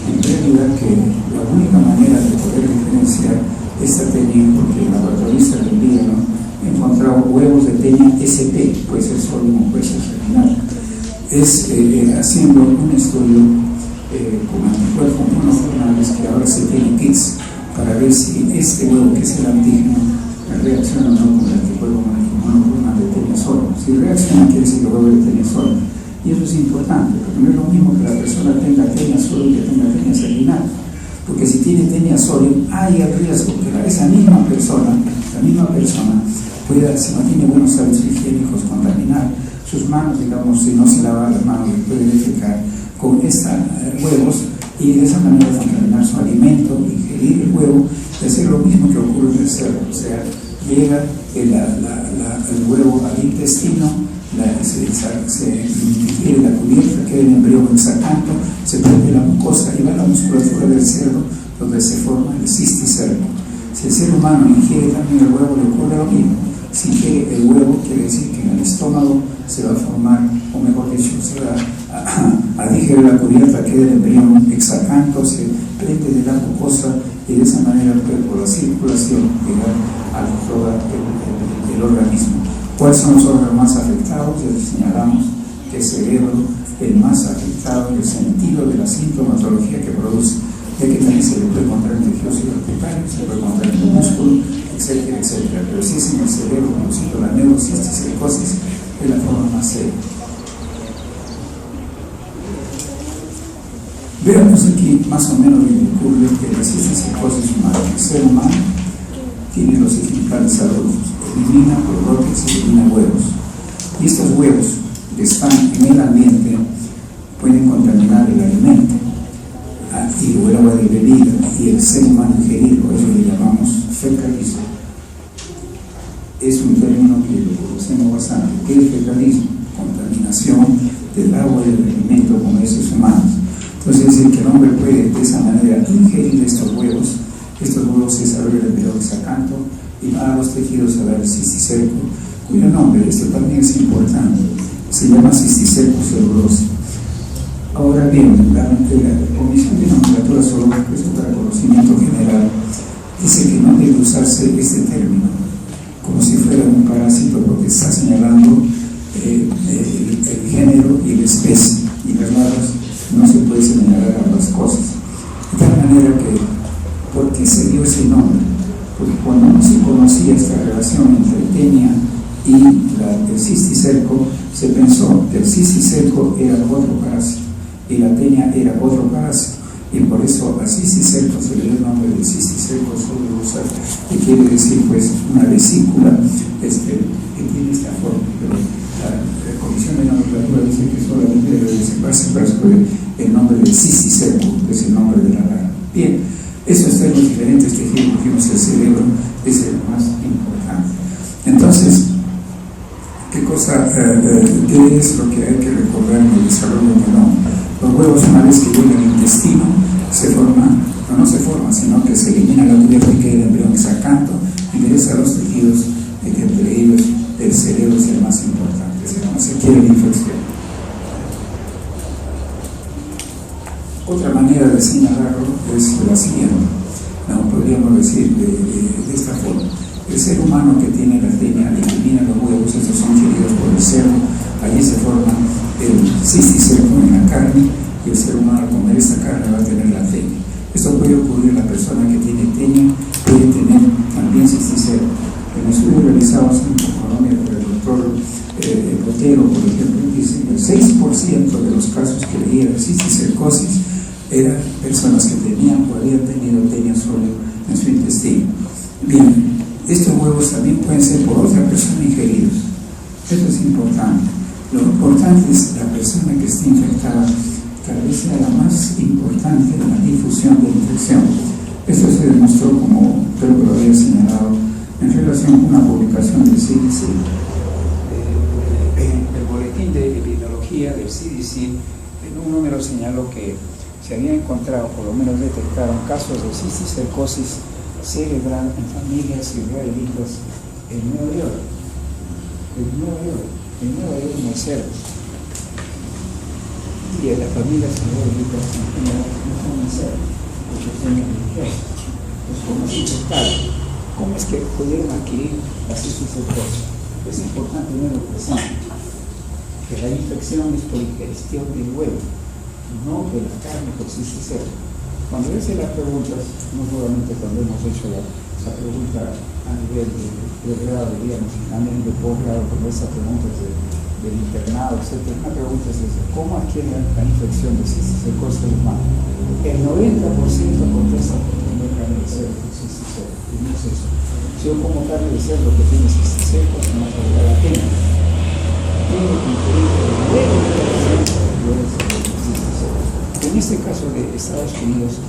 en realidad, que la única manera de poder diferenciar esta tenia, porque el laboratorista del Líbano encontraba huevos de tenia SP, puede ser solium o puede ser saginata, es haciendo un estudio con anticuerpos monoclonales, que ahora se tiene kits para ver si este huevo, que es el antígeno, reacciona o no con el anticuerpo monoclonal de tenia sola. Si reacciona, quiere decir que el huevo es de tenia sola. Y eso es importante, porque no es lo mismo que la persona tenga tenia sola y que tenga tenia sanguinaria. Porque si tiene tenia sola, hay el riesgo que esa misma persona pueda, si no tiene buenos hábitos higiénicos, contaminar sus manos, digamos, si no se lava las manos, puede defecar con estos huevos y de esa manera contaminar su alimento, ingerir el huevo, y hacer lo mismo que ocurre en el cerdo. O sea, llega el huevo al intestino, se ingiere la cubierta, queda el embrión exacanto, se prende la mucosa y va a la musculatura del cerdo, donde se forma el cisticerco. Si el ser humano ingiere también el huevo, le ocurre lo mismo. Si ingiere el huevo, quiere decir que en el estómago se va a formar, o mejor dicho, se va a digerir la cubierta, queda el embrión exacanto, se prende de la mucosa y de esa manera puede por la circulación llegar a todo el organismo. ¿Cuáles son los órganos más afectados? Ya les señalamos que el cerebro es el más afectado en el sentido de la sintomatología que produce, ya que también se le puede encontrar en el tejido circunflejo, se puede encontrar en el músculo, etcétera, etcétera. Pero si es en el cerebro, conocido la neurocisticercosis, es la forma más seria. Veamos aquí más o menos lo que ocurre que la cisticercosis humana. El ser humano tiene los ejemplares adultos, elimina brotes, elimina huevos. Y estos huevos que están en el ambiente pueden contaminar el alimento o el agua de bebida y el ser humano ingerirlo, eso le llamamos fecalismo. Es un término que lo conocemos bastante. ¿Qué es fecalismo? Contaminación del agua y del alimento con heces humanos. Entonces es decir que el hombre puede de esa manera ingerir estos huevos se desarrolla el embrión exacanto y va a los tejidos a dar el cisticerco, cuyo nombre, esto también es importante, se llama cisticerco celulosa. Ahora bien, la Comisión de Nomenclatura Zoológica, esto para conocimiento general, dice que no debe usarse este término como si fuera un parásito, porque está señalando el género y la especie, y las larvas no se puede señalar ambas cosas. De tal manera que, ¿por qué se dio ese nombre? Porque cuando no se conocía esta relación entre tenia y el cisticerco, se pensó que el cisticerco era otro parásito y la tenia era otro parásito, y por eso al cisticerco se le dio el nombre de cisticerco celulosa, que quiere decir pues una vesícula que tiene esta forma. Pero la Comisión de Nomenclatura dice que solamente debe separarse sobre el nombre del cisticerco, que es el nombre de la rana. Bien, eso está en los diferentes tejidos, dijimos el cerebro es el más importante. Entonces, ¿qué es lo que hay que recordar en el desarrollo del hombre? Los huevos, una vez que llegan al intestino, no se forman, sino que se elimina la cubierta y queda el embrión exacanto, ingresa a los tejidos, que entre ellos el cerebro es el más importante, es cuando se quiere la infección. Otra manera de señalarlo es la siguiente, podríamos decir de esta forma. El ser humano que tiene la tenia elimina los huevos, estos son queridos por el cerdo, allí se forma el cisticerco en la carne, y el ser humano al comer esta carne va a tener la tenia. Esto puede ocurrir en la persona que tiene tenia, puede tener también cisticerco. En estudios realizados en Colombia por el doctor Botero, por ejemplo, dice que el 6% de los casos que le dieron cisticercosis eran personas que tenían o habían tenido tenia sólida en su intestino. Bien, estos huevos también pueden ser por otra persona ingeridos. Eso es importante. Lo importante es la persona que esté infectada, tal vez sea la más importante en la difusión de la infección. Esto se demostró, como creo que lo había señalado, en relación con una publicación del CDC. El boletín de epidemiología del CDC, en un número señaló que se había encontrado, por lo menos detectaron, casos de cisticercosis cerebral en familias israelitas en Nueva York. En el cerdo. Y en las familias israelitas en general no son en cerdo, porque tienen riqueza. Pues ¿cómo es infectado? ¿Cómo es que pudieron adquirir la cisticercosis? Es importante tenerlo presente, que la infección es por ingestión del huevo. no de la carne que existe ser. Cuando hice las preguntas, no solamente cuando hemos hecho esa pregunta a nivel de grado, digamos, a nivel de posgrado, como esa pregunta del internado, etc. Una pregunta es esa: ¿cómo adquiere la infección de cistis el ser humano? El 90% contesta por comer carne de cerdo que existe cerdo, y no es eso. Si yo como carne de cerdo que tiene cistis secos, no me va a la pena. Tiene que incluir el 90% en este caso de Estados Unidos,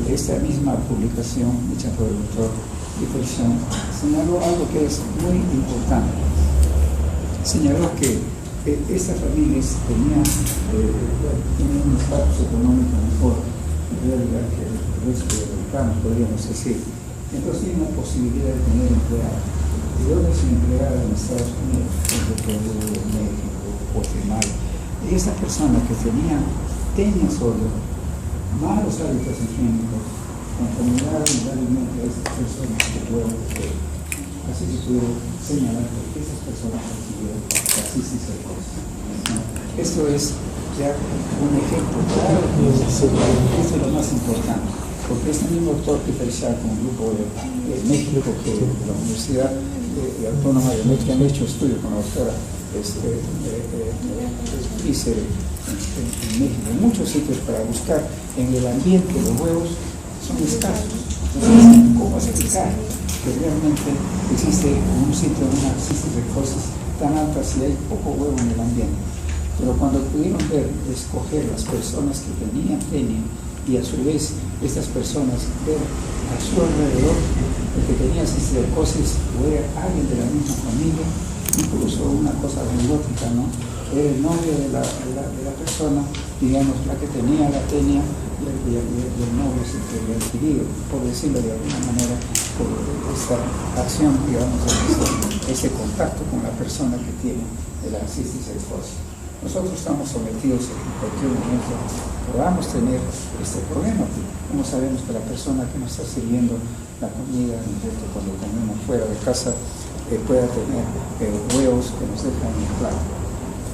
esta misma publicación hecha por el doctor Dickerson señaló algo que es muy importante. Señaló que estas familias tenían un estatus económico mejor en realidad que el resto de los americanos, podríamos decir. Entonces tienen la posibilidad de tener empleados. ¿De dónde se empleada en Estados Unidos? En Perú, México, Guatemala. Y esta persona que tenía solo, malos hábitos higiénicos, contaminaron realmente a estas personas que pueden ser. Así se puede señalar que esas personas recibieron la cistis cercosa. Esto es ya un ejemplo claro, esto es lo más importante, porque este mismo doctor Peter Schack, un grupo de México, que de la Universidad Autónoma de México, han hecho estudios con la doctora hice en México, en muchos sitios para buscar en el ambiente los huevos son escasos. Entonces, ¿cómo explicar que realmente existe en un sitio una cistis cercosis tan alta si hay poco huevo en el ambiente? Pero cuando pudieron escoger las personas que tenían pene y a su vez estas personas ver a su alrededor el que tenía cistis cercosis o era alguien de la misma familia, incluso una cosa anecdótica, ¿no? Era el novio de la persona, digamos, la que tenía la tenia, y el novio se había adquirido, por decirlo de alguna manera, por esta acción, digamos, ese contacto con la persona que tiene la cistis cercosis. Nosotros estamos sometidos en cualquier momento, podamos tener este problema. Como sabemos que la persona que nos está sirviendo la comida, cuando comemos fuera de casa, pueda tener huevos que nos dejan en el plato.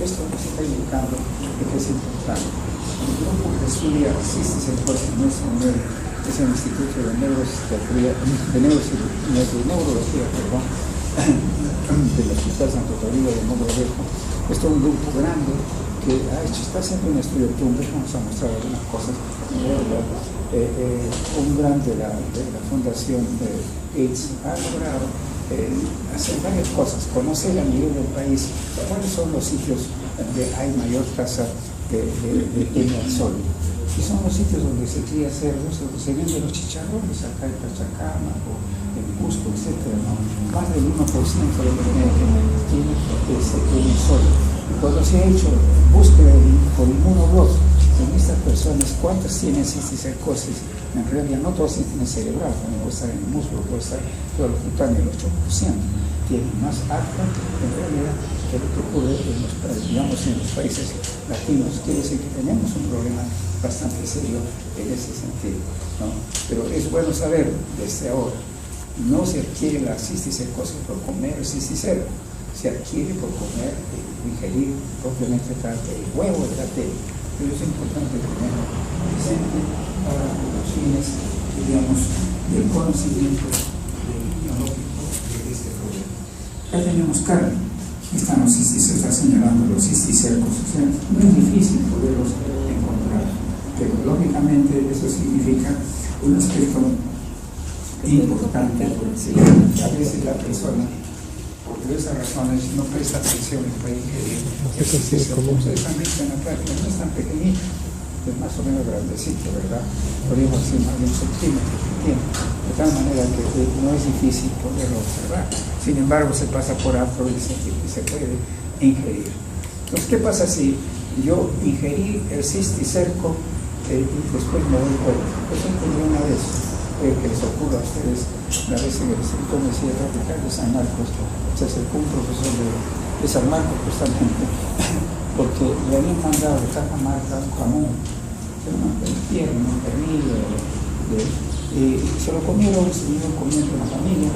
Esto nos está indicando que es importante. El grupo que estudia cistis cercosis no es el Instituto de Neurología, del Hospital Santo Toribio de Mogrovejo. Esto es un grupo grande que está haciendo un estudio de tumores. Vamos a mostrar algunas cosas. Un grande de la Fundación AIDS ha logrado hacer varias cosas, conocer a nivel del país cuáles son los sitios donde hay mayor tasa de pene al sol. Y son los sitios donde se cría cerdos, donde se venden los chicharrones, acá en Pachacama o en Cusco, etc. ¿no? Más del 1% de los mexicanos tiene pene al sol. Y cuando se ha hecho búsqueda por inmunoblot en estas personas, ¿cuántas tienen cistis cercosis? En realidad no todas tienen cerebral, también puede estar en el músculo, puede estar todo el cutáneo, el 8%. Tienen más alta en realidad que lo que ocurre en los países latinos. Quiere decir que tenemos un problema bastante serio en ese sentido, ¿no? Pero es bueno saber desde ahora, no se adquiere la cistis cercosis por comer cisticero, se adquiere por comer y ingerir propiamente el huevo de la tela. Pero es importante tenerlo presente para los fines, digamos, del conocimiento biológico de este problema. Ya tenemos carne, se está señalando los cisticercos, o sea, no es difícil poderlos encontrar, pero lógicamente eso significa un aspecto importante, porque a veces la persona, por diversas razones, no presta atención y puede ingerir. Ustedes han visto en la práctica, no es tan pequeñito, es más o menos grandecito, ¿verdad? Podríamos decir más de un centímetro que tiene, de tal manera que no es difícil poderlo observar. Sin embargo, se pasa por alto y se puede ingerir. Entonces, ¿qué pasa si yo ingerí el cisticerco y después me doy cuenta? Eso ocurrió una vez, que les ocurra a ustedes, una vez en el Instituto de Medicina Tropical de San Marcos, se acercó un profesor de San Marcos justamente, porque le habían mandado de Cajamarca un jamón, un tierno, un pernil, y se lo comieron, se vinieron comiendo la familia,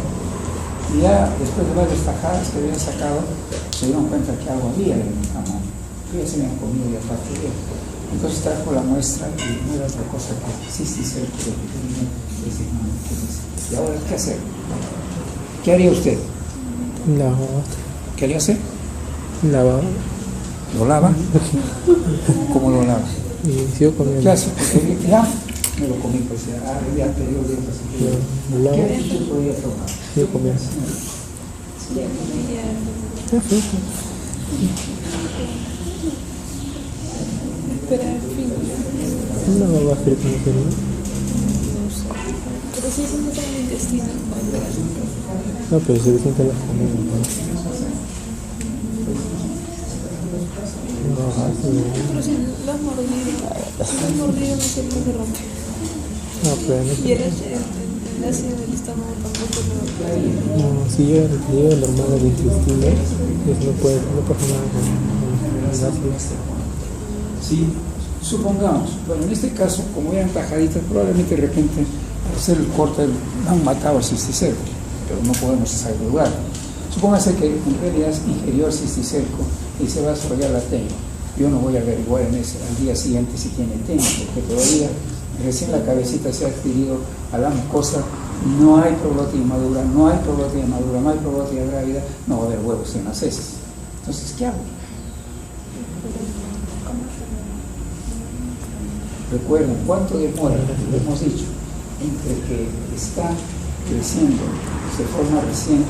y ya después de varias tajadas que habían sacado, se dieron cuenta que algo había en el jamón, que ya se habían comido ya parte de él. Entonces trajo la muestra y no era otra cosa que cisticerco lo que tenía ese man. ¿Y ahora qué hacer? ¿Qué haría usted? Lavaba. ¿Qué haría usted? Lavaba. ¿Lo lava? ¿Cómo lo lava? Y sigo comiendo. ¿Qué hace? Porque ya me lo comí, pues ya anterior de eso. Lo lavo. ¿Qué actitud podría tomar? Sigo comiendo. Una baba frita, ¿no? Pero sí, eso no está en el intestino. No, pero se siente la comida, ¿no? Pero si lo has mordido no se rompe. No, pero no. Y el ácido del estómago tampoco lo... No, si llega normal al intestino, pues no pasa nada con el ácido. Sí, supongamos, bueno, en este caso, como eran tajaditas, probablemente de repente al hacer el corte han matado al cisticerco, pero no podemos asegurarlo. Supóngase que en realidad ingirió el cisticerco y se va a desarrollar la tenia. Yo no voy a averiguar al día siguiente si tiene tenia, porque todavía recién la cabecita se ha adquirido a la mucosa, no hay proglotia inmadura, no hay proglotia grávida, no va a haber huevos en las heces. Entonces, ¿qué hago? Recuerden, ¿cuánto demora? Lo hemos dicho, entre que está creciendo, se forma recién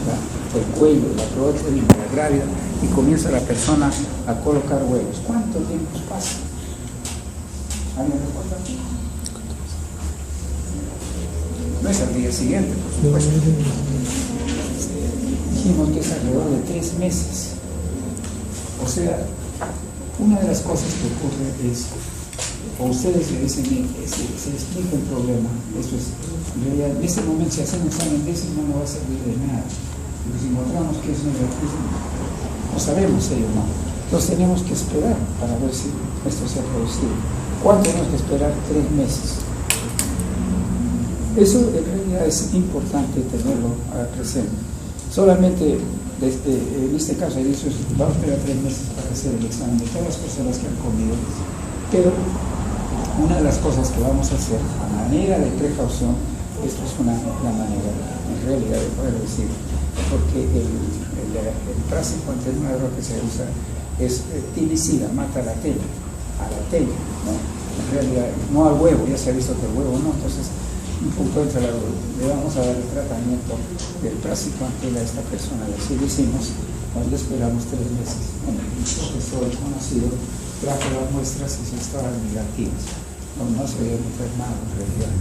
el cuello, la prótesis, la grávida, y comienza la persona a colocar huevos. ¿Cuánto tiempo pasa? ¿Alguien recuerda? No es al día siguiente, por supuesto. Dijimos que es alrededor de 3 meses. O sea, una de las cosas que ocurre es, o ustedes le dicen, se explica el problema, eso es, en realidad, en ese momento si hacen un examen de ese no va a servir de nada, porque si encontramos que es negativo, no sabemos ello, ¿no? Entonces tenemos que esperar para ver si esto se ha producido. ¿Cuánto tenemos que esperar? 3 meses. Eso en realidad es importante tenerlo presente. Solamente, en este caso, vamos a esperar 3 meses para hacer el examen de todas las personas que han comido, pero una de las cosas que vamos a hacer a manera de precaución, esto es la manera en realidad de poder decir, porque el prásico antenumero que se usa es tilicida, mata a la tela, ¿no? En realidad no al huevo, ya se ha visto que el huevo no, entonces un punto entre la duda, le vamos a dar el tratamiento del prásico antela a esta persona, y así lo hicimos, nos le esperamos 3 meses. Bueno, el profesor conocido trajo las muestras y se estaban negativas. No se había enfermado en realidad.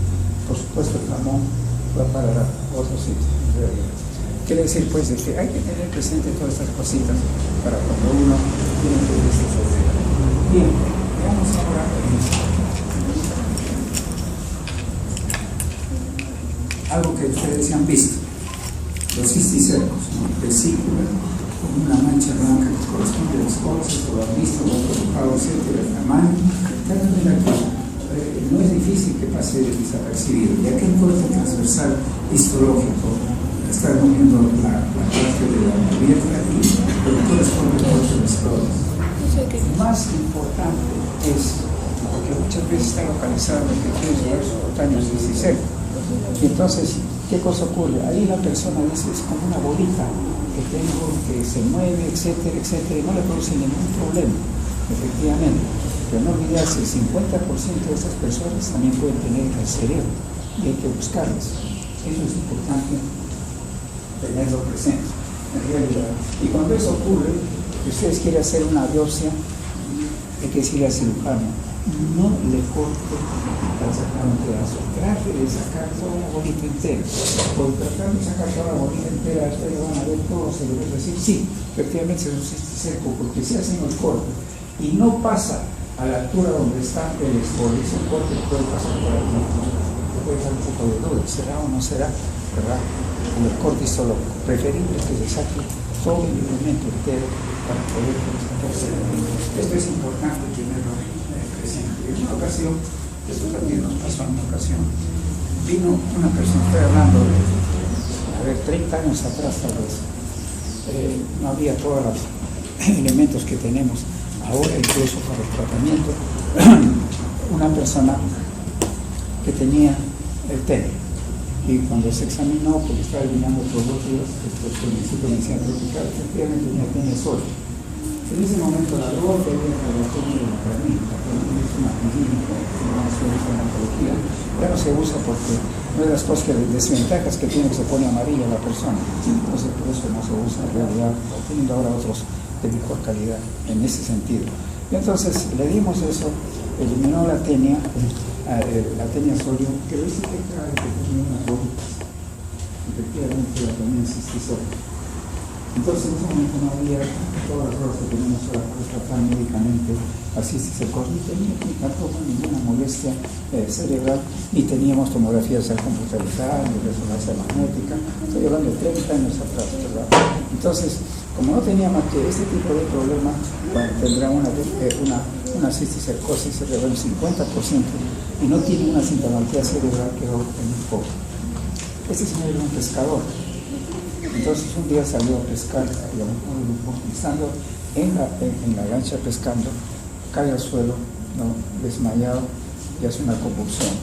Por supuesto, el jamón va para otro sitio en realidad. Quiere decir pues de que hay que tener presente todas estas cositas para cuando uno tiene que ver este problema. Bien, veamos ahora algo que ustedes han visto, los cisticercos, ¿no? Vesícula con una mancha blanca que corresponde a las cosas, o lo han visto, lo han colocado, etcétera, el tamaño, no es difícil que pase desapercibido, ya que el corte transversal histológico está moviendo la parte de la cubierta y lo corresponde al corte de los codos. Lo más importante es, porque muchas veces está localizado en los pequeños lugares subcutáneos del cisticerco, y entonces, ¿qué cosa ocurre? Ahí la persona dice, es como una bolita que tengo, que se mueve, etcétera, etcétera, y no le produce ningún problema, efectivamente. Pero no olvidarse, el 50% de estas personas también pueden tener el cerebro y hay que buscarlas. Eso es importante tenerlo presente, en realidad. Y cuando eso ocurre, si ustedes quieren hacer una biopsia, hay que decirle al cirujano, no le corte para sacar un pedazo, trate de sacar toda la bolita entera. Por tratar de sacar toda la bolita entera, ustedes van a ver todo, se les va a decir, sí, efectivamente es un cisticerco, porque si hacen el corte y no pasa a la altura donde está el escorio, ese corte puede pasar por aquí, puede dar un poco de duda, ¿será o no será? ¿Verdad? Como el corte histológico, preferible que se saque todo el elemento entero para poder proceder. Esto es importante tenerlo presente. En una ocasión, esto también nos pasó en una ocasión, vino una persona, estoy hablando de 30 años atrás tal vez, no había todos los elementos que tenemos ahora incluso para el tratamiento, una persona que tenía el TENE, y cuando se examinó, porque estaba eliminando todos los días, después el Instituto de Medicina Tropical, efectivamente tenía TENE sólido. En ese momento la droga tenía relación de la clamina es una clínica, no se usa en oncología, ya no se usa porque una de las cosas desventajas que tiene que se pone amarilla la persona, entonces por eso no se usa en realidad, teniendo ahora otros de mejor calidad en ese sentido. Y entonces le dimos eso, eliminó la tenia sólido, que es detectable que tenía unas bolitas, efectivamente la tenía cistisol. Entonces en ese momento no había todas las horas que teníamos para tratar médicamente así ni tenía tampoco ninguna molestia cerebral, ni teníamos tomografías computarizadas, ni resonancia magnética, estoy hablando de 30 años atrás, ¿verdad? Entonces, como no tenía más que este tipo de problema, tendrá una cisticercosis cerebral del 50% y no tiene una sintomatología cerebral que en un poco. Este señor era un pescador. Entonces un día salió a pescar, estando en la lancha pescando, cae al suelo, ¿no? Desmayado, y hace una convulsión,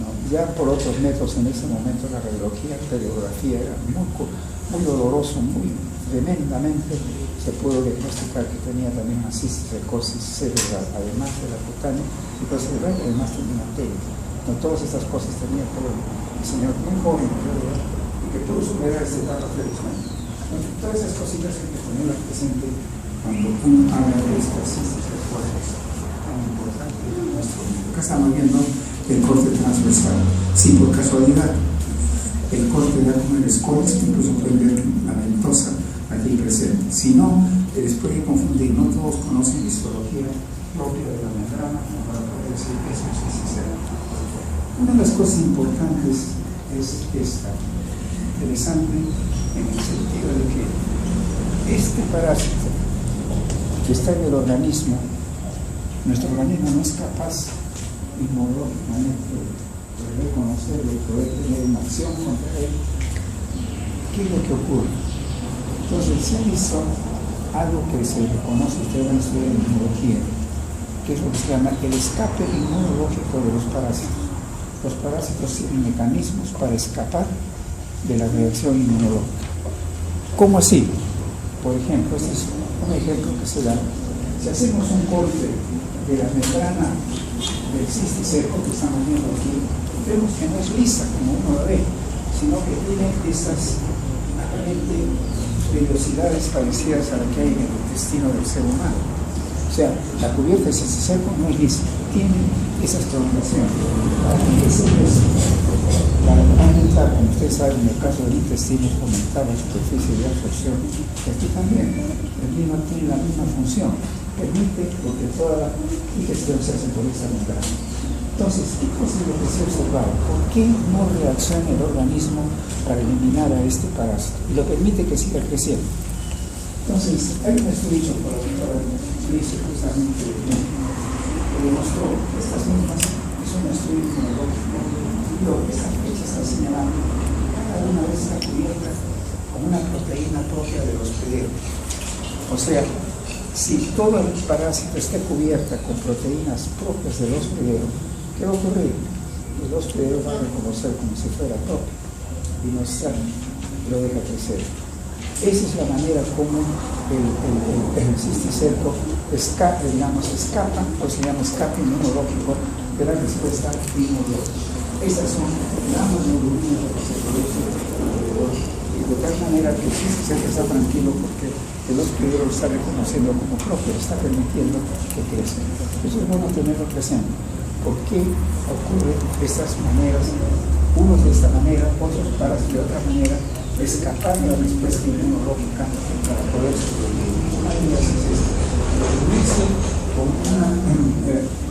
¿no? Ya por otros métodos en ese momento la radiografía era muy doloroso, muy tremendamente se pudo diagnosticar que tenía también una cisticercosis cerebral, además de la cutánea, y pues cerebral, además tenía una arteria. No, todas estas cosas tenía todo el señor muy joven, ¿verdad? Que pudo superar esta etapa felizmente. Todas esas cositas hay que ponerlas presente cuando uno habla de estas cosas tan importantes de nuestro mundo. Acá estamos viendo el corte transversal. Si por casualidad el corte da como el escoles, incluso pueden ver la ventosa aquí presente. Si no, les puede confundir. No todos conocen la histología propia de la membrana, como para poder decir que eso sí será. Una de las cosas importantes es esta. Interesante en el sentido de que este parásito que está en el organismo, nuestro organismo no es capaz inmunológicamente de reconocerlo y poder tener una acción contra él. ¿Qué es lo que ocurre? Entonces se hizo algo que se reconoce, ustedes van a estudiar en inmunología, que es lo que se llama el escape inmunológico de los parásitos. Los parásitos tienen mecanismos para escapar de la reacción inmunológica. ¿Cómo así? Por ejemplo, este es un ejemplo que se da. Si hacemos un corte de la membrana del cisticerco que estamos viendo aquí, vemos que no es lisa como uno la ve, sino que tiene esas aparente vellosidades parecidas a la que hay en el intestino del ser humano. O sea, la cubierta del cisticerco no es lisa, tiene esas prolongaciones. Para aumentar, como ustedes saben, en el caso del intestino, aumentar la superficie de absorción. Aquí también, el vino tiene la misma función, permite que toda la digestión se hace por esa membrana. Entonces, ¿qué cosa es lo que se ha observado? ¿Por qué no reacciona el organismo para eliminar a este parásito? Y lo permite que siga creciendo. Entonces, hay un estudio por la doctora Lice, justamente, que demostró estas mismas, es un estudio inmunológico, y estas fechas están señalando cada una vez está cubierta con una proteína propia del hospedero. O sea, si todo el parásito está cubierta con proteínas propias del hospedero, ¿qué va a ocurrir? El hospedero va a reconocer como si fuera propio y no está, lo deja crecer. Esa es la manera como el cisticerco escapa, o se llama escape inmunológico de la respuesta inmunológica. Estas son las monoglobulinas que se producen y de tal manera que el cisticerco está tranquilo porque el hospedero lo está reconociendo como propio, está permitiendo que crezca. Eso es bueno tenerlo presente. ¿Por qué ocurren estas maneras? Unos de esta manera, otros para de otra manera, escapar de la respuesta inmunológica para poder sobrevivir. Una de ellas es esta, unirse con una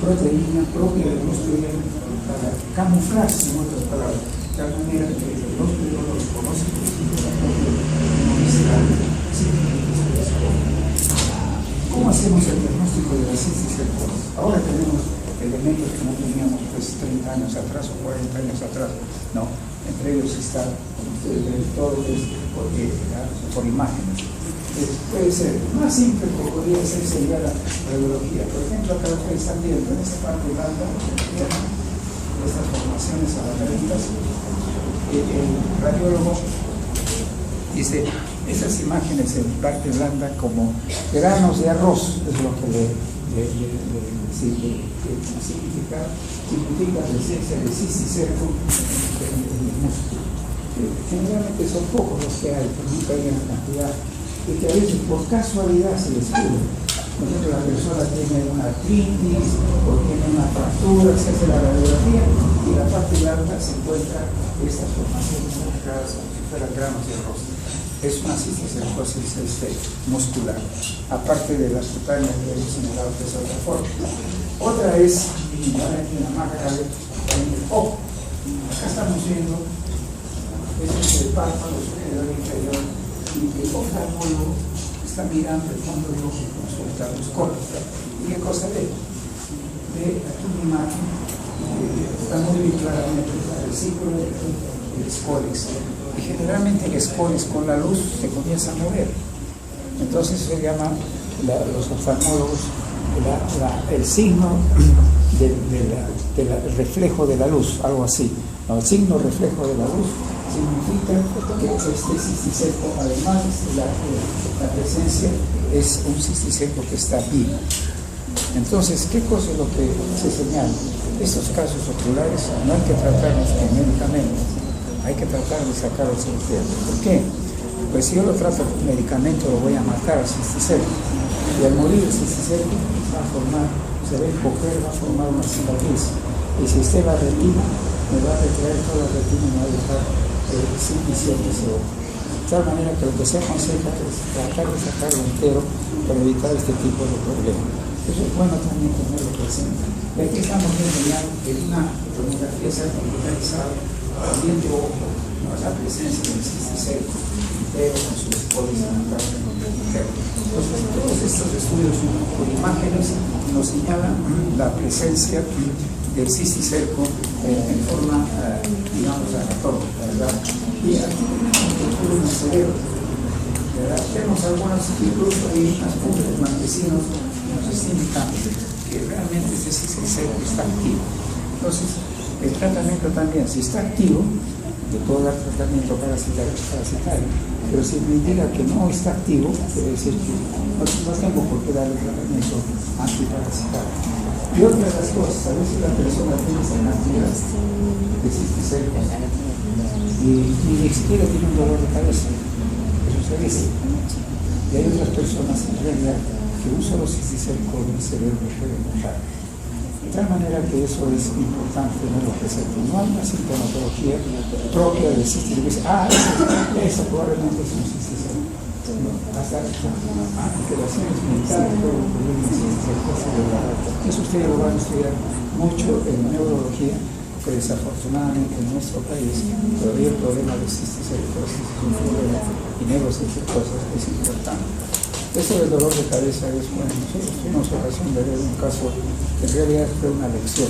proteína propia del hospedero para camuflarse, en otras palabras, de tal manera que el hospedero lo reconoce como si fuera propio no visceral. ¿Cómo hacemos el diagnóstico de la cisticercosis? Ahora tenemos elementos que no teníamos pues 30 años atrás o 40 años atrás, ¿no? Entre ellos está, como ustedes ven, todo es por imágenes. puede ser más simple, que podría ser seguir la radiología. Por ejemplo, acá ustedes están viendo en esta parte blanda, estas formaciones alargadas, el radiólogo dice esas imágenes en parte blanda como granos de arroz, es lo que significa presencia de cisticerco en el músculo. Generalmente son pocos los que hay, pero nunca hay una cantidad, y que a veces por casualidad se descubre. Por ejemplo, la persona tiene una artritis o tiene una fractura, se hace la radiografía y en la parte blanda se encuentra estas formaciones marcadas como si fueran granos de arroz. Es una cisticercosis muscular, aparte de las cutáneas que hemos señalado que es otra forma. Otra es, y ahora aquí en la más grave, en el ojo. Acá estamos viendo el párpado superior e inferior y el oftalmólogo está mirando el fondo del ojo con su oftalmoscopio. ¿Y qué cosa ve? Ve aquí una imagen está muy bien claramente el círculo del escólex. Y generalmente el escólex con la luz se comienza a mover. Entonces se llama los oftalmólogos el signo del reflejo de la luz, algo así. No, el signo reflejo de la luz significa que este cisticerco, además de la presencia, es un cisticerco que está vivo. Entonces, ¿qué cosa es lo que se señala? Estos casos oculares no hay que tratarlos con medicamentos, hay que tratar de sacarlos del cuerpo. ¿Por qué? Pues si yo lo trato con medicamento lo voy a matar al cisticerco. Y al morir el cisticerco va a formar, se va a encoger, va a formar una cicatriz. Y si usted va a retina, me va a retraer toda la retina y me va a dejar sin visión de ese ojo. De tal manera que lo que se aconseja es tratar de sacarlo entero para evitar este tipo de problemas. Eso es bueno también tenerlo presente. Y aquí estamos viendo ya en una tomografía computarizada, viendo la presencia del cisticerco entero con sus escoles en la parte interna. Entonces, todos estos estudios con imágenes nos señalan la presencia del cisticerco en forma, digamos, anatómica, ¿verdad? Y aquí tenemos el cerebro, ¿verdad? Tenemos algunos, incluso hay unas puntas blanquecinos que nos están indicando que realmente ese cisticerco está activo. Entonces, el tratamiento también, si está activo, yo puedo dar tratamiento parasitario, pero si me indica que no está activo, quiere decir que no tengo por qué darle tratamiento antiparasitario. Y otra de las cosas, a veces la persona tiene esa cantidad de cisticerco y ni siquiera tiene un dolor de cabeza, eso se dice. Y hay otras personas en realidad que un solo cisticerco del cerebro puede matar. De tal manera que eso es importante tenerlo presente. No hay una sintomatología propia del cisticerco. Eso probablemente es un cisticerco. Hasta alteraciones mentales, eso ustedes lo van a estudiar mucho en neurología, que desafortunadamente en nuestro país todavía el problema de cisticercosis es un problema y neurocisticercosis es importante. Eso del dolor de cabeza es bueno. Nosotros tuvimos ocasión de ver un caso que en realidad fue una lección.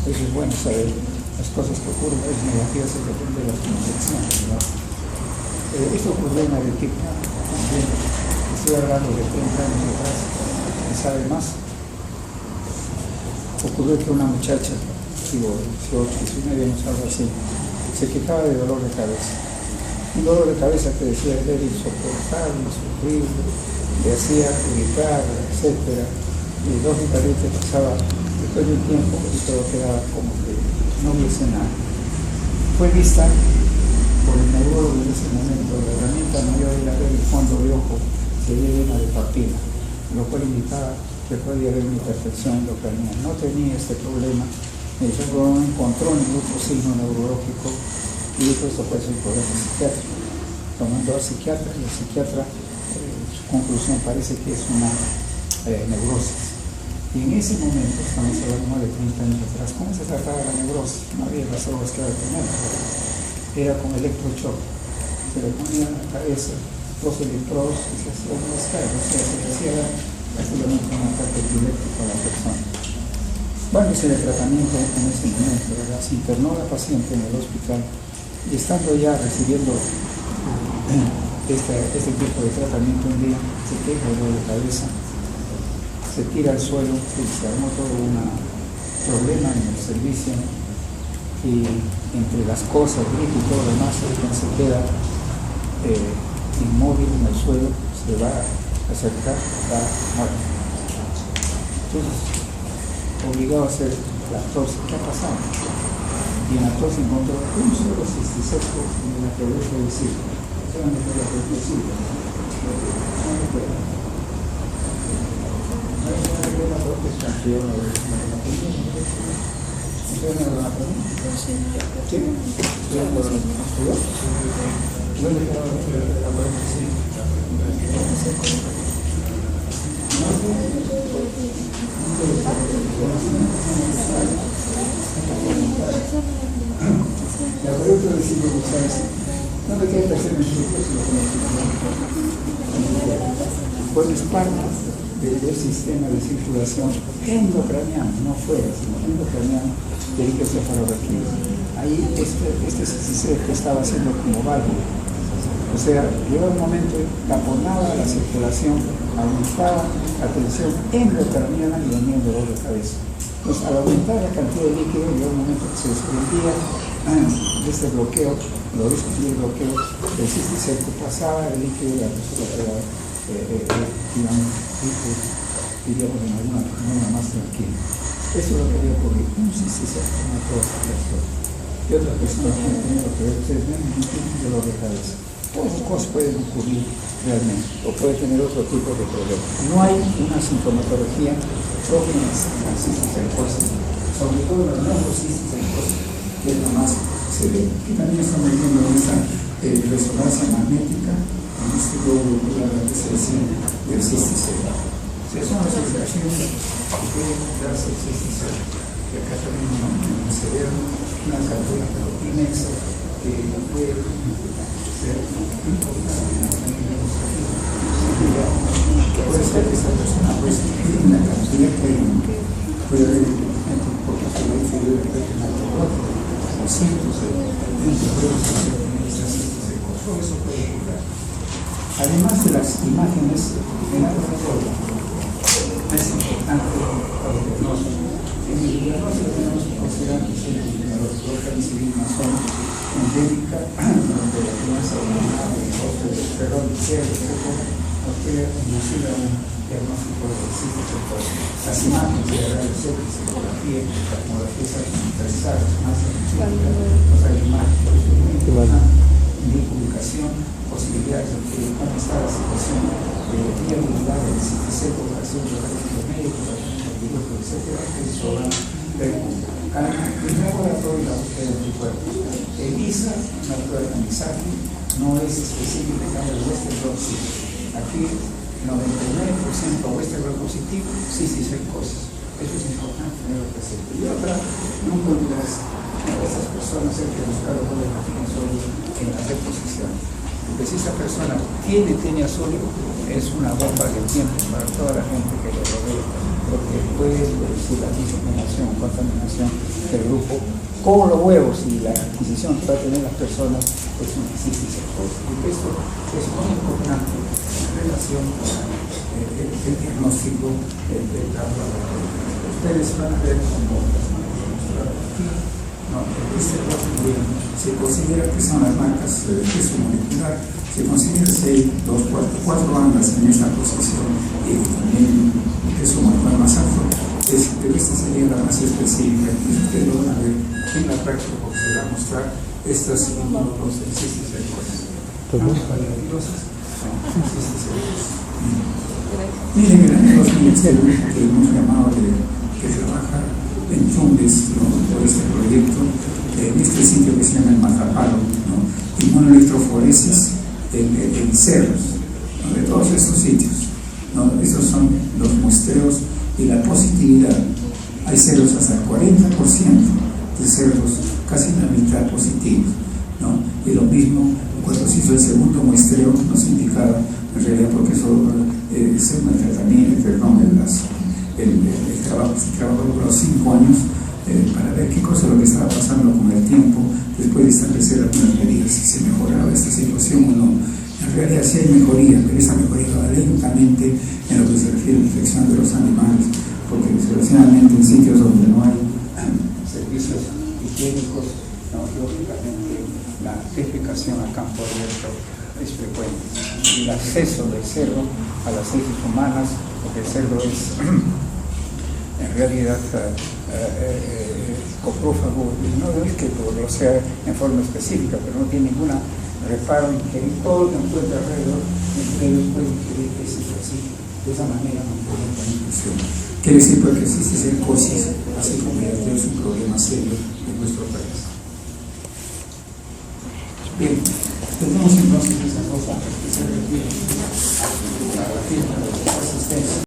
Eso es bueno saber. Las cosas que ocurren es negativas y depende de las concepciones, ¿no? Esto ocurrió en Arequipa, también estoy hablando de 30 años atrás, ¿quién sabe más? Ocurrió que una muchacha, digo, 18, 19 años, algo así, se quejaba de dolor de cabeza. Un dolor de cabeza que decía era insoportable, insufrible, le hacía gritar, etc. Y lógicamente pasaba, después de un tiempo, y todo quedaba como que no hubiese nada. Fue vista por el neurólogo en ese momento. La herramienta mayor era ver el fondo de ojo que llena de papila, lo cual indicaba que podía haber una hipertensión endocrinal. No tenía este problema, el neurólogo no encontró ningún otro signo neurológico y dijo esto puede ser un problema psiquiátrico. Tomando al psiquiatra y el psiquiatra, su conclusión parece que es una neurosis. Y en ese momento, estamos hablando más de 30 años atrás, ¿cómo se trataba la neurosis? No había las drogas que ahora tenemos. Era con electroshock. Se le ponía en la cabeza 2 electrodos y se hacía un descargo, o sea, se hacía prácticamente un ataque epiléptico a la persona. Bueno, ese era el tratamiento en ese momento, ¿verdad? Se internó la paciente en el hospital y estando ya recibiendo este tipo de tratamiento un día se queja de dolor de cabeza, se tira al suelo, se armó todo un problema en el servicio y entre las cosas, grito y todo lo demás, se queda inmóvil en el suelo, se va a acercar, va muerto. Entonces, obligado a hacer la tos, ¿qué ha pasado? Y en la tos encontró un solo cisticerco en la cabeza del círculo. Solamente la cabeza del círculo. No le puede. No hay una regla porque es campeón de la película. ¿Ustedes me van a preguntar? ¿Sí? ¿Dónde quedó la cabeza? Sí. La pregunta de Silvio González, no me queda hacer en su pues es parte del sistema de circulación endocraniano, no fuera, sino endocraniano del encefalografía. Ahí este que estaba haciendo como válvula. O sea, llegaba un momento, taponaba la circulación, aumentaba la tensión endocraniana y venía el dolor de cabeza. Entonces, al aumentar la cantidad de líquido, llegó un momento que se desprendía de este bloqueo, lo discutí el bloqueo del cisticerco, pasaba el líquido y la persona quedaba, diríamos de alguna manera más tranquila. Eso es lo que había ocurrido. Un cisticerco mató a la historia. Y otras personas que han tenido que ver, ustedes ven un dolor de cabeza. Todas las cosas pueden ocurrir realmente, o puede tener otro tipo de problema. No hay una sintomatología propia en la cisticercosis, sobre todo la neurocisticercosis, que es la más severa. Que también estamos viendo esta resonancia magnética, en este globo ocular que se decía del cisticerco. Son las explicaciones que pueden darse el cisticerco. Que acá tenemos en el cerebro una cantidad de proteínas que puede ser importante. Puede ser que esa persona tiene una cantidad que puede haber porque se va a inferior al retinal o cientos de todo eso puede ocurrir. Además de las imágenes en la plataforma, es importante para el diagnóstico. En el diagnóstico tenemos que considerar que es una zona endémica, donde la crianza hormonal, el colesterol, nos puede inducir a un diagnóstico de cisticercosis. Las imágenes de rayos X, tomografía centralizadas, más hay imágenes, por eso es muy importante en mi publicación, posibilidades de cómo está la situación de viabilidad del cisticerco, relación de los médicos, etcétera, que eso va a ver el laboratorio y la búsqueda de anticuerpos. ELISA, una prueba de tamizaje, no es específica del Western blot positivo. Aquí 99% Western blot positivo, cisticercosis. Eso es importante tenerlo presente. Y otra, nunca olvidarás a estas personas el que buscar los dobles sólidos en la reposición. Porque si esa persona tiene tenia sólido, es una bomba de tiempo para toda la gente que lo rodea, porque puede producir la contaminación del grupo con los huevos y la adquisición que va a tener las personas es una cisticercosis. Y esto es muy importante en relación con el diagnóstico del laboratorio. Ustedes van a ver como aquí, se considera que son las marcas de peso molecular, se considera que hay cuatro bandas en esta posición y también el peso molecular más alto, pero esta sería la más específica. Ustedes lo van a ver en la práctica porque se va a mostrar estas inmunólogos de cisticercosis. Paliatilosas son cisticercosis. Miren, los niños que hemos llamado que trabaja en Tumbes, ¿no? Por este proyecto, en este sitio que se llama el Matapalo, ¿no? Inmunoelectroforesis en cerros, ¿no? De todos estos sitios, ¿no? Estos son los muestreos y la positividad. Hay cerros hasta el 40% de cerros, casi la mitad positivos, ¿no? Y lo mismo, cuando se hizo el segundo muestreo, nos indicaba, en realidad, porque eso es un tratamiento, el trabajo duró 5 años para ver qué cosa es lo que estaba pasando con el tiempo, después de establecer algunas medidas, si se mejoraba esta situación o no. En realidad sí hay mejoría, pero esa mejoría va lentamente en lo que se refiere a la infección de los animales, porque desgraciadamente en sitios donde no hay servicios higiénicos, no, lógicamente la defecación a campo abierto es frecuente. Y el acceso del cerdo a las heces humanas, porque el cerdo es en realidad coprófago, no es que lo sea en forma específica, pero no tiene ningún reparo en ingerir todo lo que encuentra alrededor, entre ellos puede ingerir heces así, de esa manera no puede tener infección. Quiere decir pues, que existe cercosis, así como ya es un problema serio en nuestro país. Bien, tenemos entonces esas dos actas que se refieren a la firma de la asistencia.